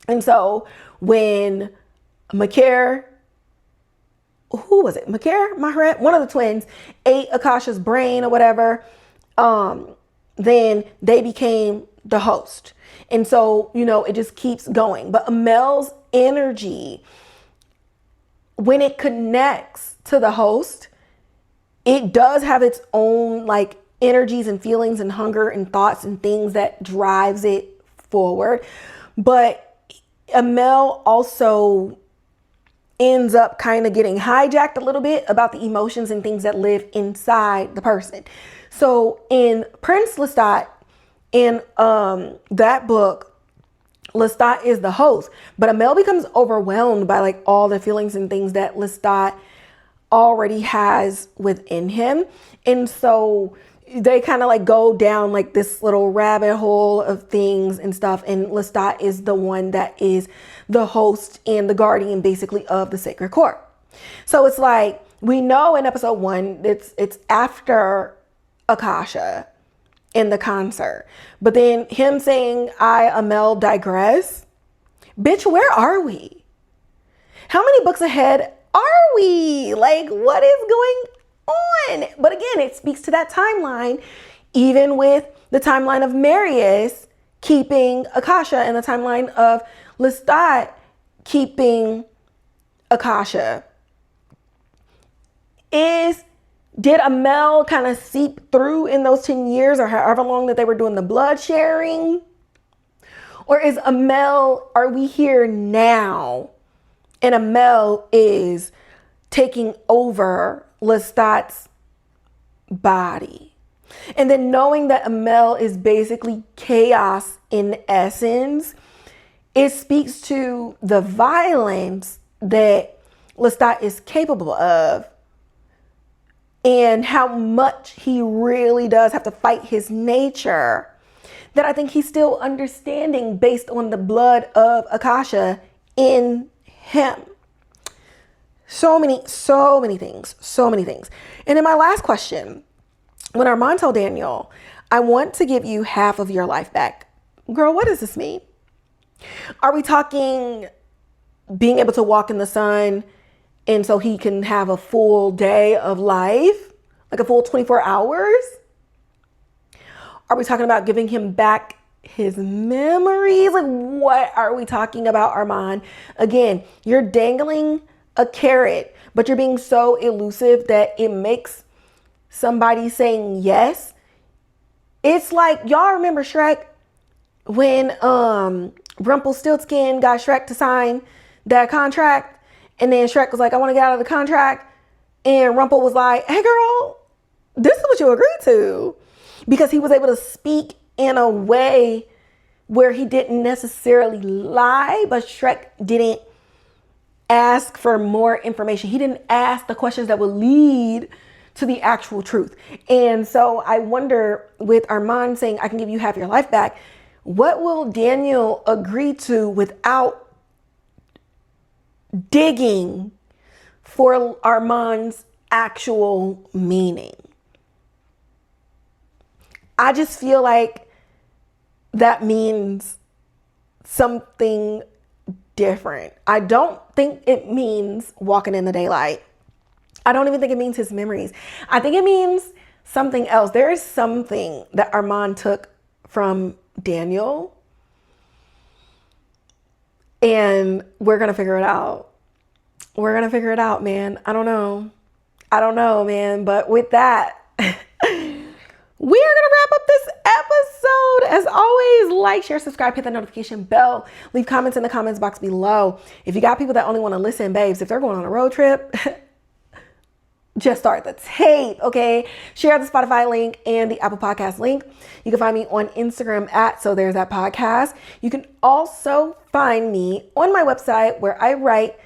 And so when Macaire, who was it? Macaire, Maharet, one of the twins, ate Akasha's brain or whatever, then they became the host. And so, it just keeps going. But Amel's energy, when it connects to the host, it does have its own energies and feelings and hunger and thoughts and things that drives it forward. But Amel also ends up kind of getting hijacked a little bit about the emotions and things that live inside the person. So in Prince Lestat, in that book, Lestat is the host, but Amel becomes overwhelmed by all the feelings and things that Lestat already has within him. And so they kind of go down this little rabbit hole of things and stuff. And Lestat is the one that is the host and the guardian basically of the sacred core. So it's we know in episode 1, it's after Akasha in the concert, but then him saying, I, Amel, digress. Bitch, where are we? How many books ahead are we? What is going on? But again, it speaks to that timeline, even with the timeline of Marius keeping Akasha and the timeline of Lestat keeping Akasha. Did Amel kind of seep through in those 10 years or however long that they were doing the blood sharing? Or is Amel, are we here now? And Amel is taking over Lestat's body. And then knowing that Amel is basically chaos in essence, it speaks to the violence that Lestat is capable of and how much he really does have to fight his nature, that I think he's still understanding based on the blood of Akasha in him. So many things. And in my last question, when Armand told Daniel, I want to give you half of your life back. Girl, what does this mean? Are we talking being able to walk in the sun and so he can have a full day of life, a full 24 hours? Are we talking about giving him back his memories? What are we talking about, Armand? Again, you're dangling a carrot, but you're being so elusive that it makes somebody saying yes. It's y'all remember Shrek when Rumpelstiltskin got Shrek to sign that contract, and then Shrek was like, I want to get out of the contract, and Rumpel was like, hey girl, this is what you agreed to, because he was able to speak in a way where he didn't necessarily lie, but Shrek didn't ask for more information. He didn't ask the questions that would lead to the actual truth. And so I wonder, with Armand saying, I can give you half your life back, what will Daniel agree to without digging for Armand's actual meaning? I just feel like that means something different. I don't think it means walking in the daylight. I don't even think it means his memories. I think it means something else. There is something that Armand took from Daniel, and we're going to figure it out. We're going to figure it out, man. I don't know, man. But with that, we are going to wrap up this episode. As always, like, share, subscribe, hit the notification bell, leave comments in the comments box below. If you got people that only want to listen, babes, if they're going on a road trip, just start the tape, okay? Share the Spotify link and the Apple Podcast link. You can find me on Instagram at So There's That Podcast. You can also find me on my website where I write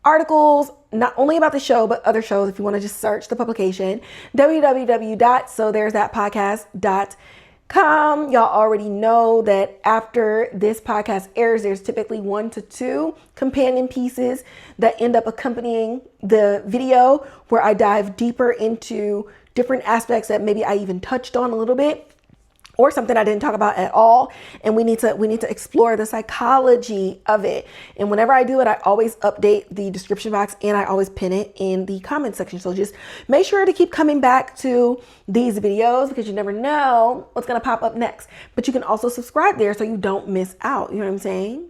articles, not only about the show, but other shows if you want to just search the publication, www.sothere'sthatpodcast.com. Y'all already know that after this podcast airs, there's typically 1 to 2 companion pieces that end up accompanying the video where I dive deeper into different aspects that maybe I even touched on a little bit, or something I didn't talk about at all. And we need to explore the psychology of it. And whenever I do it, I always update the description box and I always pin it in the comment section. So just make sure to keep coming back to these videos because you never know what's going to pop up next. But you can also subscribe there so you don't miss out. You know what I'm saying?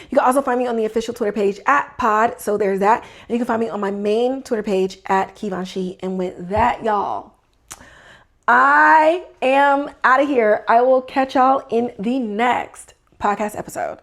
You can also find me on the official Twitter page at Pod. So there's that. And you can find me on my main Twitter page at Kivanshi. And with that, y'all, I am out of here. I will catch y'all in the next podcast episode.